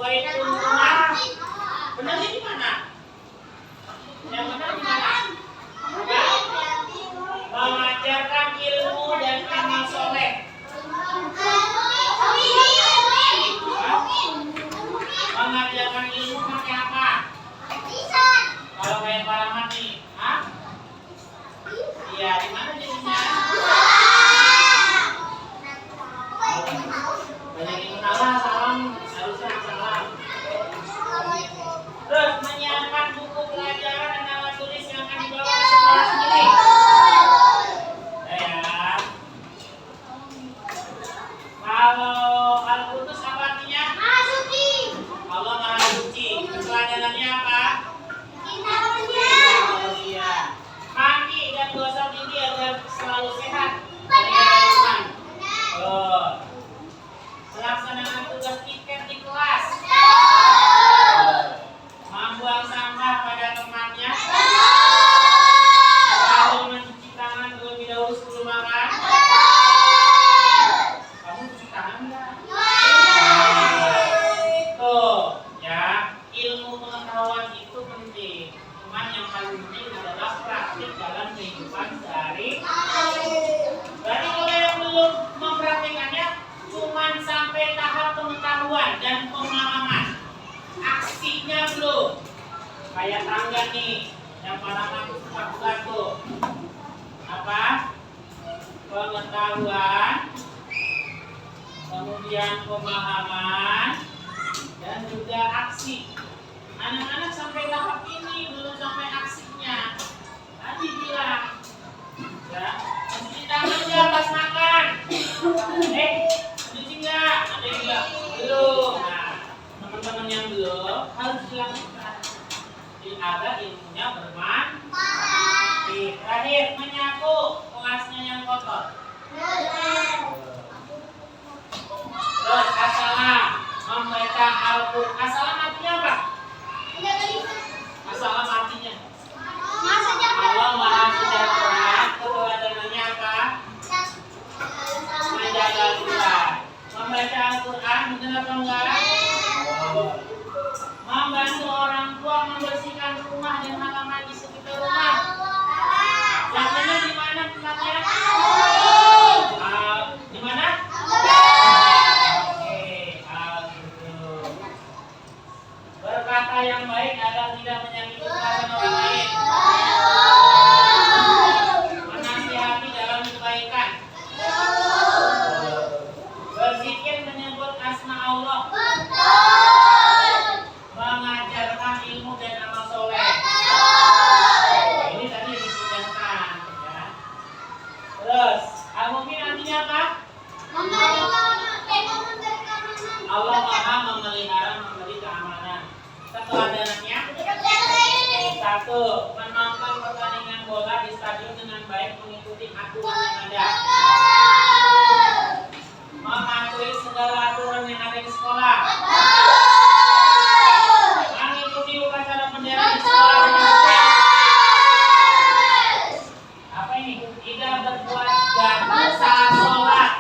Waalaikumsalam. Benernya di mana? Yang benar di mana? Mengajarkan ilmu dan amal soleh. Mengajarkan ilmu pakai apa? Kalau kayak para mati, iya, di mana jadinya? Banyak yang salah, salam, harusnya salam. Terus menyiapkan buku pelajaran dan alat tulis yang akan dibawa ke sekolah sendiri. Ya. Kalau Al-Qudus apa artinya? Allah Maha Suci. Keteladanan apa? Mandi dan gosok gigi agar selalu sehat. Melaksanakan tugas tiket di kelas. Membuang sampah pada tempatnya. Selalu mencuci tangan terlebih dahulu sebelum makan. Kamu cuci tangan enggak? Tuh, ya, ilmu pengetahuan itu penting. Cuman yang paling penting adalah praktik dalam kehidupan sehari-hari. Berarti kalau yang belum mempraktikannya cuman sampai tahap pengetahuan dan pemahaman, aksinya belum. Kayak tangga nih, yang para mampu suka buat tuh. Apa? Pengetahuan, kemudian pemahaman, dan juga aksi. Anak-anak sampai tahap ini belum sampai aksinya. Tadi bilang, ya, cuci tangan ya pas makan. Cuci nggak? Ada yang nggak? Belum. Nah, teman-teman yang belum harus dilakukan. Jadi agar ilmunya bermanfaat. Terakhir, menyapu kelasnya yang kotor. Terus assalam, membaca Al-Quran. Assalam artinya apa? Assalam artinya Allah Maha Sejahtera. Keteladanannya apa? Menjaga Al-Quran. Membaca Al-Quran, benar apa enggak? Membantu orang tua membersihkan rumah dan halaman di sekitar rumah. Yang benar di mana tempatnya? Di mana? Oke, gitu. Berkata yang baik agar tidak menyakiti perasaan orang lain. Menasihati dalam kebaikan. Berzikir menyebut asma Allah. Mengajarkan ilmu dan amal soleh. Ini tadi disudahkan, ya. Terus, al-mu'min artinya apa? Allah Maha memelihara, memberi keamanan. Keteladanannya? Satu, menonton pertandingan bola di stadion dengan baik, mengikuti aturan yang ada. Mematuhi segala aturan yang ada di sekolah. Mengikuti upacara bendera di sekolah dengan baik. Apa ini? Tidak berbuat gaduh saat sholat.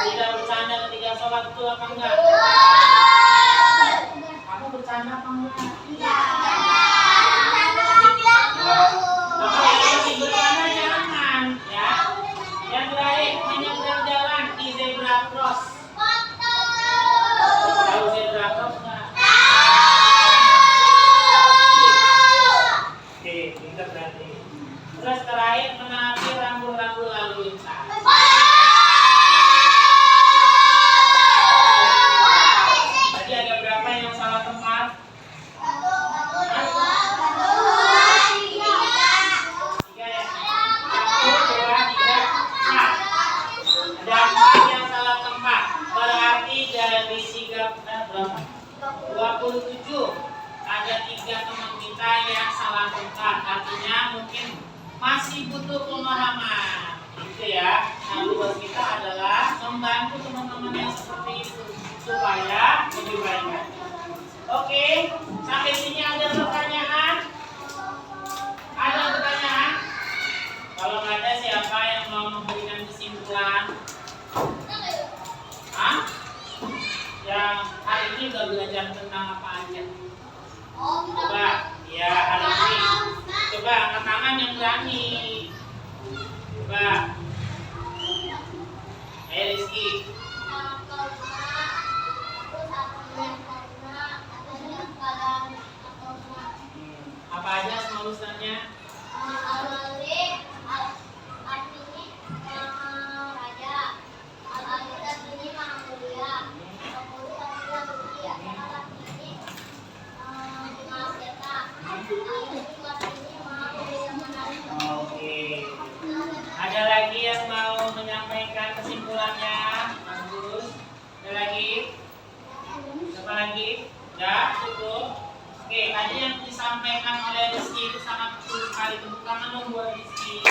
Tidak bercanda ketika sholat, betul apa enggak? Kamu bercanda apa enggak? Bercanda jangan, ya. Yang terakhir, menyeberang jalan di zebra cross. Tahu zebra cross enggak? Oke, pintar berarti. Terus terakhir, menaati rambu-rambu lalu lintas. Tadi ada berapa yang salah tempat? Tiga ya? 1, 2, 3, 4. Ada 4 yang salah tempat. Berarti dari 27 ada 3 teman kita yang salah tempat. Artinya mungkin masih butuh pemahaman, gitu ya. Nah, tugas kita adalah membantu teman-teman yang seperti itu supaya lebih baik. Oke, sampai sini ada pertanyaan? Ada pertanyaan? Kalau nggak ada, siapa yang mau memberikan kesimpulan? Hah? Ya. Yang hari ini udah belajar tentang apa aja? Coba, ya hari ini. Coba angkat tangan yang berani. Coba. Ayo Rizky. Apa aja semua ustaznya? Oke. Ada lagi yang mau menyampaikan kesimpulannya? Bagus. Ada lagi? Siapa lagi? Udah cukup. Oke, tadi yang disampaikan oleh Rizky itu sangat betul sekali. Tepuk tangan dong buat Rizky.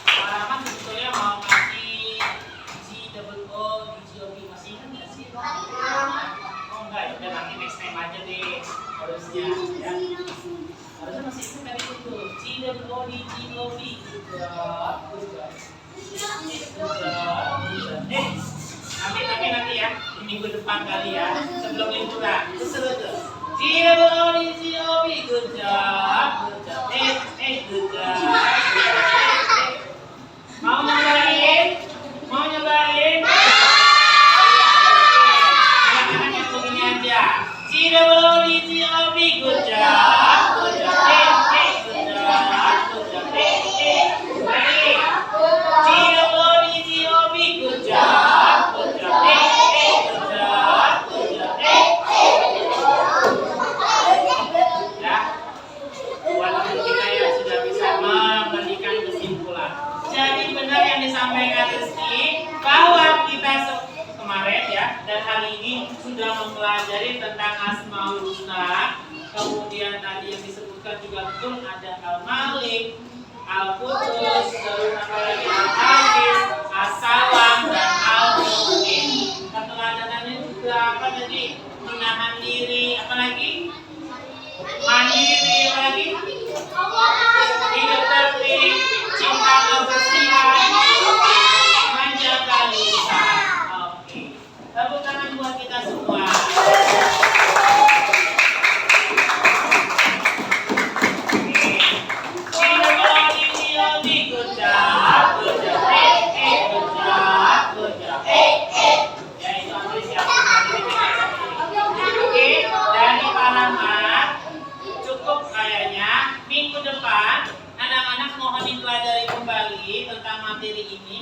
Harapan sebetulnya mau kasih GOO, DGOB masih ingat nggak sih? Oh enggak, ya udah nanti next time aja deh. Harusnya ya. Harusnya masih ingat tadi itu GOO, DGOB. Nanti ya di minggu depan kali ya sebelum liburan itu seru tuh. GOO, good job. Good job. Mau nyobain? Anak-anak yang begini aja. GOO, good job. Good job. Good job. Lagi. GOO, good job. Good job. Ya. Buat kita yang sudah bisa memberikan kesimpulan. Jadi benar yang disampaikan Rizky bahwa kita kemarin ya dan hari ini sudah mempelajari tentang Asmaul Husna. Kemudian tadi yang disebutkan juga betul ada Al-Malik, Al-Qudus, terus apa lagi Al-Hafiz, As-Salam dan Al-Mu'min. Keteladanan juga apa tadi? Menahan diri, apa lagi? Mandiri, apa lagi? Hidup tertib, cinta kebersihan, menjaga lisan. Oke. Tepuk tangan buat kita semua.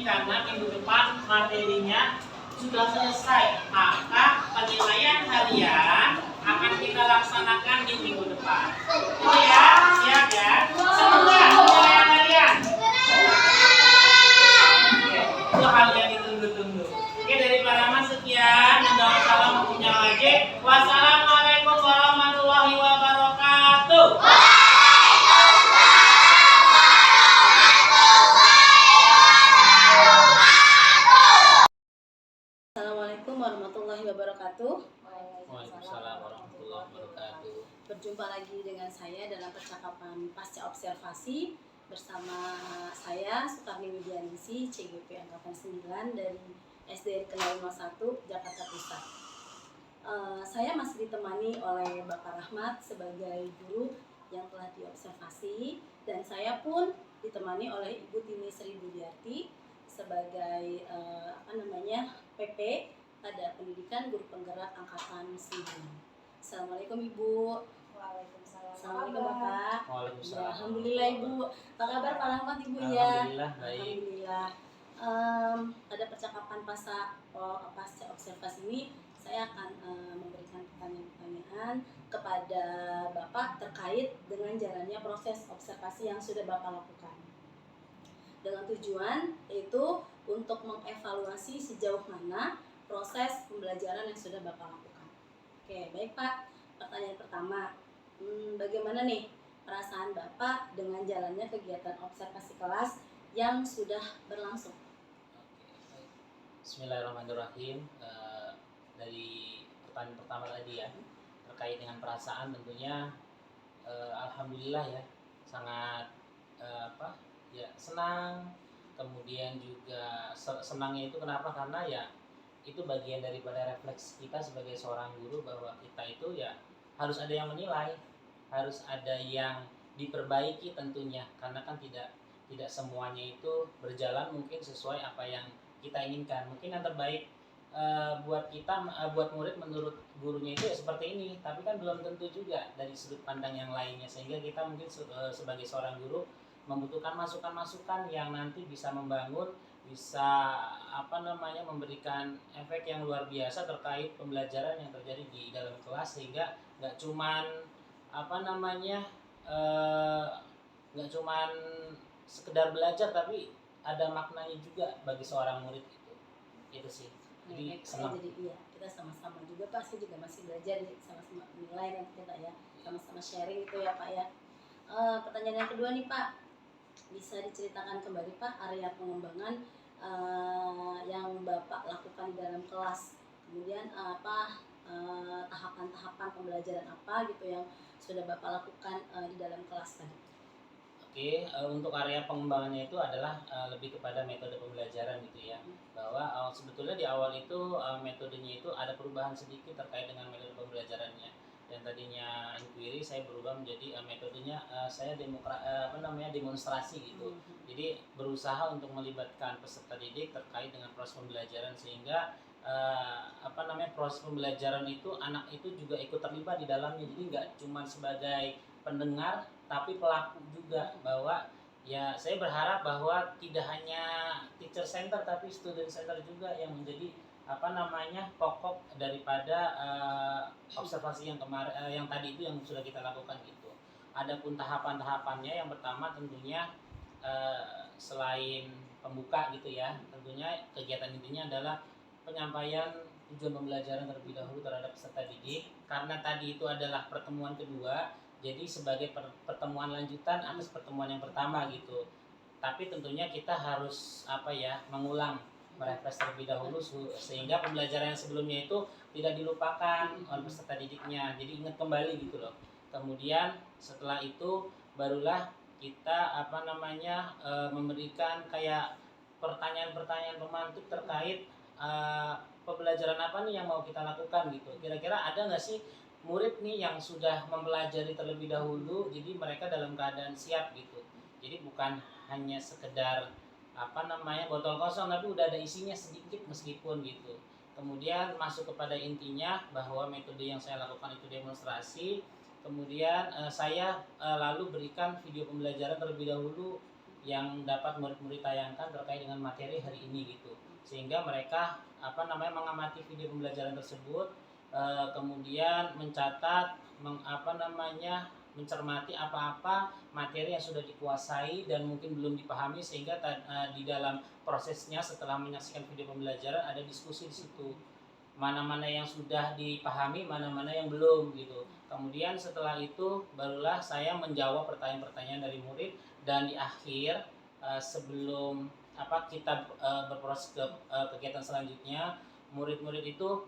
Karena minggu depan materinya sudah selesai, maka penilaian harian akan kita laksanakan di minggu depan. Oh ya, siap ya? Semoga penilaian harian. Itu hal yang ditunggu-tunggu. Oke, dari para mas sekian. Wassalamualaikum warahmatullahi wabarakatuh. Assalamualaikum warahmatullahi wabarakatuh. Waalaikumsalam warahmatullahi wabarakatuh. Berjumpa lagi dengan saya dalam percakapan pasca observasi bersama saya Sukarni Widianisi, CGP Angkatan 9 dari SD Kendal 01 Jakarta Pusat. Saya masih ditemani oleh Bapak Rahmat sebagai guru yang telah diobservasi, dan saya pun ditemani oleh Ibu Tini Sri Budiarti sebagai PP pada pendidikan guru penggerak angkatan 9. Assalamualaikum Ibu. Waalaikumsalam. Assalamualaikum Bapak. Waalaikumsalam. Ya, alhamdulillah Ibu. Apa kabar Pak Rahmat Ibu ya? Alhamdulillah baik. Alhamdulillah. Pada percakapan pasca observasi ini saya akan memberikan pertanyaan-pertanyaan kepada Bapak terkait dengan jalannya proses observasi yang sudah Bapak lakukan. Dengan tujuan yaitu untuk mengevaluasi sejauh mana proses pembelajaran yang sudah Bapak lakukan. Oke, baik Pak. Pertanyaan pertama, bagaimana nih perasaan Bapak dengan jalannya kegiatan observasi kelas yang sudah berlangsung? Bismillahirrahmanirrahim. Dari pertanyaan pertama tadi ya, terkait dengan perasaan tentunya alhamdulillah ya, sangat senang kemudian juga senangnya itu kenapa, karena ya itu bagian daripada refleks kita sebagai seorang guru bahwa kita itu ya harus ada yang menilai, harus ada yang diperbaiki tentunya, karena kan tidak semuanya itu berjalan mungkin sesuai apa yang kita inginkan. Mungkin yang terbaik buat kita, buat murid menurut gurunya itu ya seperti ini, tapi kan belum tentu juga dari sudut pandang yang lainnya, sehingga kita mungkin sebagai seorang guru membutuhkan masukan-masukan yang nanti bisa membangun, bisa memberikan efek yang luar biasa terkait pembelajaran yang terjadi di dalam kelas, sehingga nggak cuman nggak cuman sekedar belajar, tapi ada maknanya juga bagi seorang murid itu sih. Jadi senang. Jadi iya, kita sama-sama juga Pak, saya juga masih belajar, sama-sama menilai nanti kita ya, sama-sama sharing itu ya Pak ya. Pertanyaan yang kedua nih Pak, bisa diceritakan kembali Pak area pengembangan yang Bapak lakukan di dalam kelas, kemudian tahapan-tahapan pembelajaran apa gitu yang sudah Bapak lakukan di dalam kelas tadi. Oke, untuk area pengembangannya itu adalah lebih kepada metode pembelajaran gitu ya. Bahwa sebetulnya di awal itu metodenya itu ada perubahan sedikit terkait dengan metode pembelajarannya. Dan tadinya inquiry saya berubah menjadi metodenya saya demonstrasi gitu. Jadi berusaha untuk melibatkan peserta didik terkait dengan proses pembelajaran, sehingga proses pembelajaran itu anak itu juga ikut terlibat di dalamnya. Jadi nggak cuma sebagai pendengar tapi pelaku juga, bahwa ya saya berharap bahwa tidak hanya teacher center tapi student center juga yang menjadi pokok daripada observasi yang kemarin yang tadi itu yang sudah kita lakukan gitu. Adapun tahapan-tahapannya, yang pertama tentunya selain pembuka gitu ya, tentunya kegiatan intinya adalah penyampaian tujuan pembelajaran terlebih dahulu terhadap peserta didik, karena tadi itu adalah pertemuan kedua, jadi sebagai pertemuan lanjutan atas pertemuan yang pertama gitu. Tapi tentunya kita harus mengulang, merefresh terlebih dahulu, sehingga pembelajaran yang sebelumnya itu tidak dilupakan oleh peserta didiknya, jadi ingat kembali gitu loh. Kemudian setelah itu barulah kita memberikan kayak pertanyaan-pertanyaan pemantik terkait pembelajaran apa nih yang mau kita lakukan gitu. Kira-kira ada nggak sih murid nih yang sudah mempelajari terlebih dahulu, jadi mereka dalam keadaan siap gitu. Jadi bukan hanya sekedar botol kosong, tapi udah ada isinya sedikit meskipun gitu. Kemudian masuk kepada intinya bahwa metode yang saya lakukan itu demonstrasi. Kemudian saya lalu berikan video pembelajaran terlebih dahulu yang dapat murid-murid tayangkan terkait dengan materi hari ini gitu, sehingga mereka mengamati video pembelajaran tersebut, kemudian mencatat, mencermati apa-apa materi yang sudah dikuasai dan mungkin belum dipahami, sehingga di dalam prosesnya setelah menyaksikan video pembelajaran ada diskusi di situ, mana-mana yang sudah dipahami, mana-mana yang belum gitu. Kemudian setelah itu barulah saya menjawab pertanyaan-pertanyaan dari murid, dan di akhir sebelum kita berproses ke kegiatan selanjutnya, murid-murid itu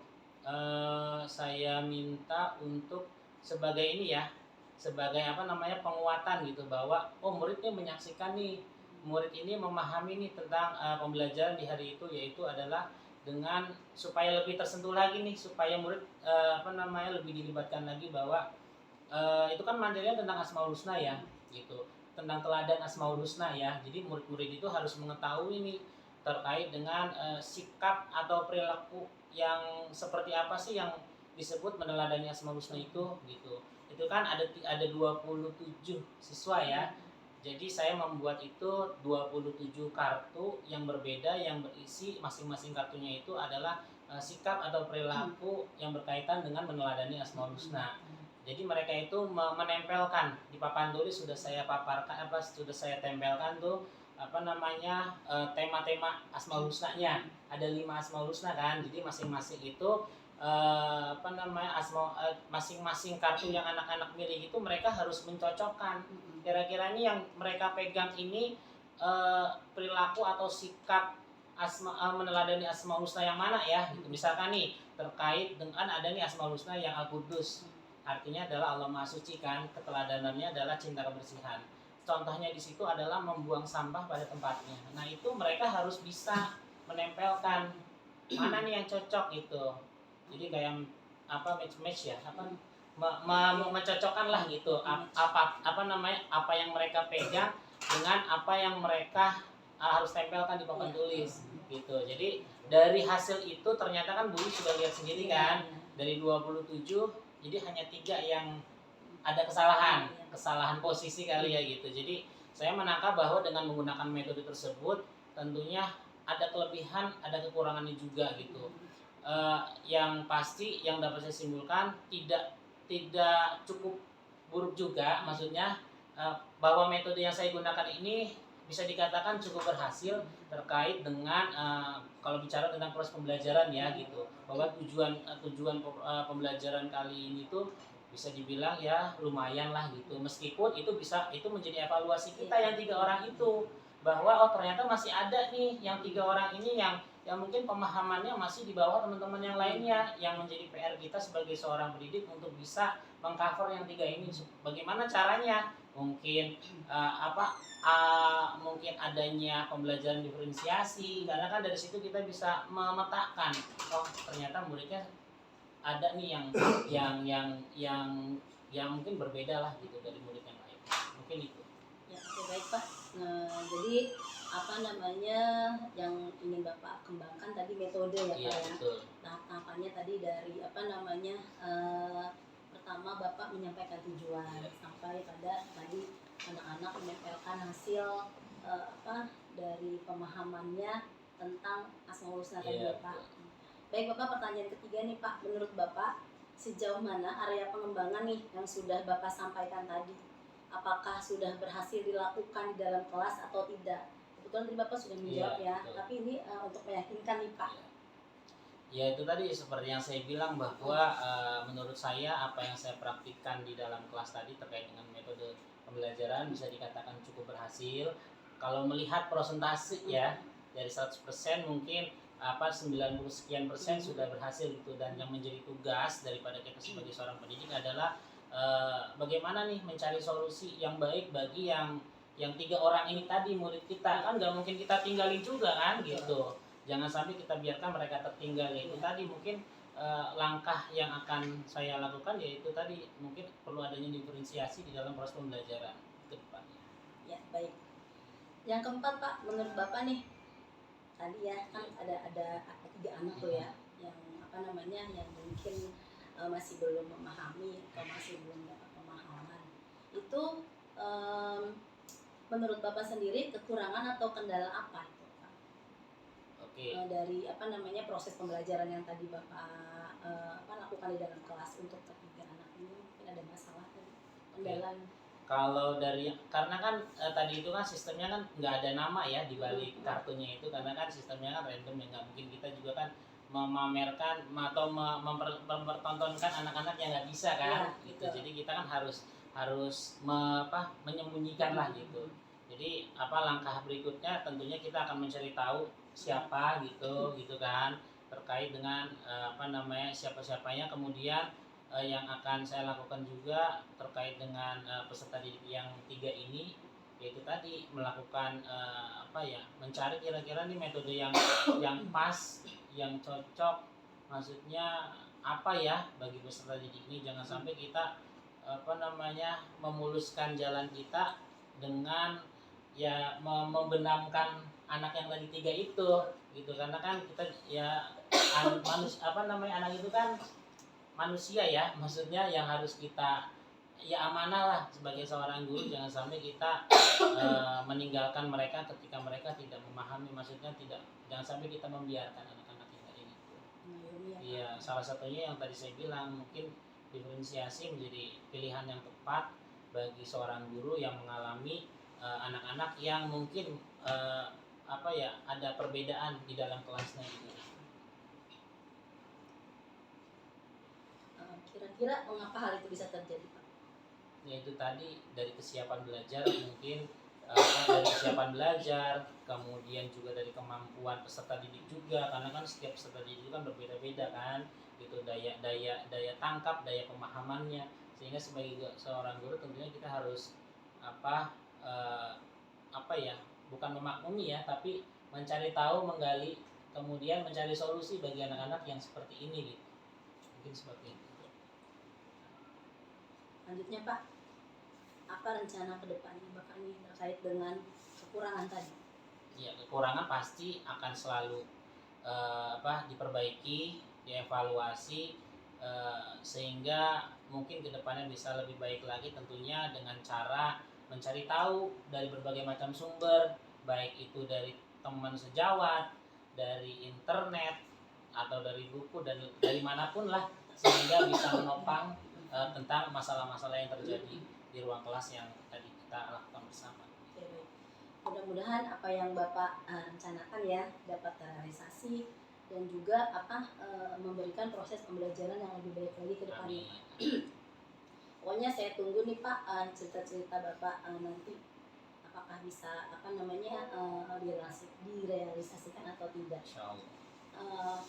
saya minta untuk sebagai penguatan gitu, bahwa muridnya menyaksikan nih, murid ini memahami nih tentang pembelajaran di hari itu, yaitu adalah dengan supaya lebih tersentuh lagi nih, supaya murid lebih dilibatkan lagi, bahwa itu kan materinya tentang Asmaul Husna ya gitu, tentang teladan Asmaul Husna ya. Jadi murid-murid itu harus mengetahui nih terkait dengan sikap atau perilaku yang seperti apa sih yang disebut meneladani Asmaul Husna itu gitu. Itu kan ada 27 siswa ya. Jadi saya membuat itu 27 kartu yang berbeda, yang berisi masing-masing kartunya itu adalah sikap atau perilaku yang berkaitan dengan meneladani Asmaul Husna. Jadi mereka itu menempelkan di papan tulis, sudah saya paparkan sudah saya tempelkan tuh tema-tema Asmaul Husna-nya. Ada 5 Asmaul Husna kan. Jadi masing-masing itu masing-masing kartu yang anak-anak milih itu mereka harus mencocokkan. Kira-kira ini yang mereka pegang ini perilaku atau sikap meneladani Asmaul Husna yang mana ya gitu. Misalkan nih terkait dengan ada nih Asmaul Husna yang Al-Qudus, artinya adalah Allah Maha Suci kan, keteladanannya adalah cinta kebersihan. contohnya di situ adalah membuang sampah pada tempatnya. Nah itu mereka harus bisa menempelkan mana nih yang cocok gitu. Jadi kayak match ya, mencocokkan lah gitu apa yang mereka pegang dengan apa yang mereka harus tempelkan di papan tulis gitu. Jadi dari hasil itu ternyata kan Bu sudah lihat sendiri kan, dari 27 jadi hanya 3 yang ada kesalahan posisi kali ya gitu. Jadi saya menangkap bahwa dengan menggunakan metode tersebut tentunya ada kelebihan, ada kekurangannya juga gitu. Yang pasti yang dapat saya simpulkan tidak cukup buruk juga, maksudnya bahwa metode yang saya gunakan ini bisa dikatakan cukup berhasil terkait dengan kalau bicara tentang proses pembelajaran ya gitu, bahwa tujuan pembelajaran kali ini tuh bisa dibilang ya lumayan lah gitu, meskipun itu menjadi evaluasi kita yang 3 orang itu, bahwa oh ternyata masih ada nih yang 3 orang ini yang mungkin pemahamannya masih di bawah teman-teman yang lainnya, yang menjadi PR kita sebagai seorang pendidik untuk bisa mengcover yang 3 ini. Bagaimana caranya? Mungkin mungkin adanya pembelajaran diferensiasi, karena kan dari situ kita bisa memetakan oh ternyata muridnya ada nih yang mungkin berbeda lah gitu dari murid yang lain, mungkin itu. Ya, oke, baik Pak. Nah, jadi yang ingin Bapak kembangkan tadi metode ya Pak Iya, ya. betul. Tahapannya tadi dari pertama Bapak menyampaikan tujuan sampai pada tadi anak-anak menempelkan hasil dari pemahamannya tentang Asmaul Husna tadi ya Pak. Baik Bapak, pertanyaan ketiga nih Pak, menurut Bapak sejauh mana area pengembangan nih yang sudah Bapak sampaikan tadi? Apakah sudah berhasil dilakukan di dalam kelas atau tidak? Kebetulan tadi Bapak sudah menjawab ya, tapi ini untuk meyakinkan nih Pak. Ya itu tadi seperti yang saya bilang bahwa menurut saya apa yang saya praktikkan di dalam kelas tadi terkait dengan metode pembelajaran bisa dikatakan cukup berhasil. Kalau melihat persentase ya dari 100% mungkin 90 sekian persen sudah berhasil gitu, dan yang menjadi tugas daripada kita sebagai seorang pendidik adalah bagaimana nih mencari solusi yang baik bagi yang 3 orang ini tadi murid kita, kan nggak mungkin kita tinggalin juga kan gitu. Jangan sampai kita biarkan mereka tertinggal, yaitu tadi mungkin langkah yang akan saya lakukan yaitu tadi mungkin perlu adanya diferensiasi di dalam proses pembelajaran ke depannya. Ya, baik. Yang keempat Pak, menurut Bapak nih tadi ya kan ada 3 anak tuh ya yang yang mungkin masih belum memahami atau masih belum dapat pemahaman. Itu menurut Bapak sendiri kekurangan atau kendala apa itu Pak? Oke. Dari proses pembelajaran yang tadi Bapak lakukan di dalam kelas untuk ketiga anak ini, mungkin ada masalah tadi, kendala. Kalau karena kan tadi itu kan sistemnya kan nggak ada nama ya di balik kartunya itu, karena kan sistemnya kan random ya, nggak mungkin kita juga kan memamerkan atau mempertontonkan anak-anak yang nggak bisa kan gitu. Jadi kita kan harus menyembunyikan lah gitu. Jadi langkah berikutnya tentunya kita akan mencari tahu siapa gitu kan, terkait dengan siapa-siapanya. Kemudian yang akan saya lakukan juga terkait dengan peserta didik yang 3 ini, yaitu tadi melakukan mencari kira-kira nih metode yang pas, yang cocok, maksudnya bagi peserta didik ini. Jangan sampai kita memuluskan jalan kita dengan ya membenamkan anak yang tadi 3 itu gitu, karena kan kita ya anak itu kan manusia ya, maksudnya yang harus kita ya amanah lah sebagai seorang guru. Jangan sampai kita meninggalkan mereka ketika mereka tidak memahami, maksudnya jangan sampai kita membiarkan anak-anak yang tadi itu. Iya, salah satunya yang tadi saya bilang, mungkin diferensiasi menjadi pilihan yang tepat bagi seorang guru yang mengalami anak-anak yang mungkin ada perbedaan di dalam kelasnya gitu. Kira-kira mengapa hal itu bisa terjadi Pak? Yaitu tadi dari kesiapan belajar, mungkin dari kesiapan belajar, kemudian juga dari kemampuan peserta didik juga, karena kan setiap peserta didik itu kan berbeda-beda kan gitu, daya tangkap, daya pemahamannya, sehingga sebagai seorang guru tentunya kita harus apa ya, bukan memaklumi ya, tapi mencari tahu, menggali, kemudian mencari solusi bagi anak-anak yang seperti ini gitu. Mungkin seperti itu. Lanjutnya Pak, apa rencana ke depannya Bapak nih terkait dengan kekurangan tadi? Ya, kekurangan pasti akan selalu diperbaiki, dievaluasi, sehingga mungkin kedepannya bisa lebih baik lagi, tentunya dengan cara mencari tahu dari berbagai macam sumber, baik itu dari teman sejawat, dari internet, atau dari buku, dan dari manapun lah, sehingga bisa menopang tentang masalah-masalah yang terjadi di ruang kelas yang tadi kita lakukan bersama. Oke, baik. Mudah-mudahan apa yang Bapak rencanakan ya dapat terrealisasi dan juga memberikan proses pembelajaran yang lebih baik lagi ke depannya. Amin. Pokoknya saya tunggu nih Pak cerita-cerita Bapak nanti apakah bisa direalisasikan atau tidak. Insya Allah.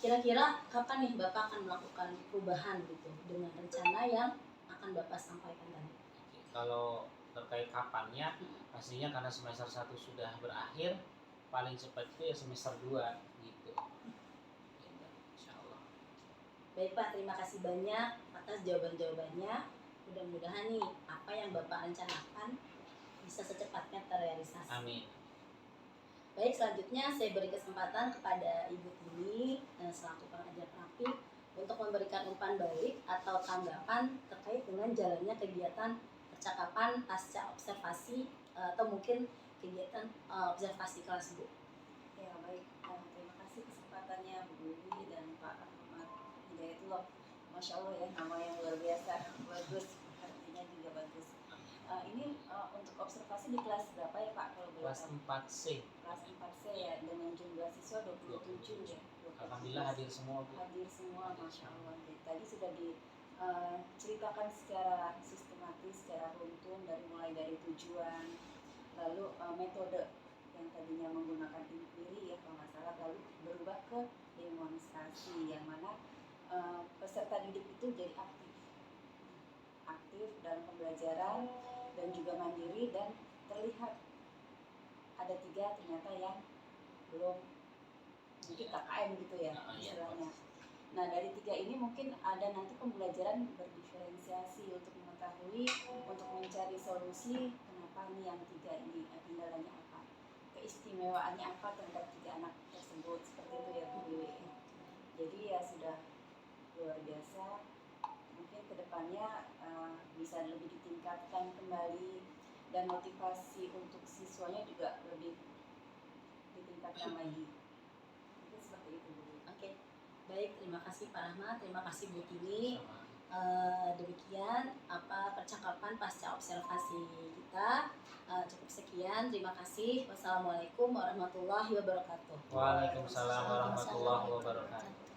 Kira-kira kapan nih Bapak akan melakukan perubahan gitu dengan rencana yang akan Bapak sampaikan tadi? Kalau terkait kapannya, pastinya karena semester 1 sudah berakhir, paling cepat itu ya semester 2 gitu. Insya Allah. Baik Pak, terima kasih banyak atas jawaban-jawabannya. Mudah-mudahan nih apa yang Bapak rencanakan bisa secepatnya terrealisasi. Amin. Baik, selanjutnya saya beri kesempatan kepada Ibu Tini selaku pengajar praktik untuk memberikan umpan balik atau tanggapan terkait dengan jalannya kegiatan percakapan pasca observasi atau mungkin kegiatan observasi kelas Bu. Ya baik, terima kasih kesempatannya Bu Wiwi dan Pak Ahmad Hidayatullah. Masya Allah ya, nama yang luar biasa, bagus, artinya juga bagus. Ini untuk observasi di kelas berapa ya Pak? Kalau boleh Kelas tahu? 4C. Kelas 4C ya, dengan jumlah siswa 27 ya. 27. Alhamdulillah hadir semua Bu. Hadir semua, Masya Allah. Jadi, tadi sudah diceritakan secara sistematis, secara runtun, mulai dari tujuan, lalu metode yang tadinya menggunakan inquiry ya kalau nggak salah, lalu berubah ke demonstrasi, yang mana peserta didik itu jadi aktif dalam pembelajaran dan juga mandiri, dan terlihat ada 3 ternyata yang belum mungkin KKM gitu ya istilahnya. Nah dari 3 ini mungkin ada nanti pembelajaran berdiferensiasi untuk mengetahui, untuk mencari solusi kenapa nih yang 3 ini, kendalanya apa, keistimewaannya apa terhadap 3 anak tersebut, seperti itu ya Bu Wiwi. Jadi ya sudah luar biasa, mungkin kedepannya bisa lebih ditingkatkan kembali dan motivasi untuk siswanya juga lebih ditingkatkan lagi. Mungkin seperti itu Bu. Oke, baik, terima kasih Pak Rahmat, terima kasih Bu Tini. Demikian percakapan pasca observasi kita. Cukup sekian, terima kasih. Wassalamualaikum warahmatullahi wabarakatuh. Waalaikumsalam warahmatullahi wabarakatuh.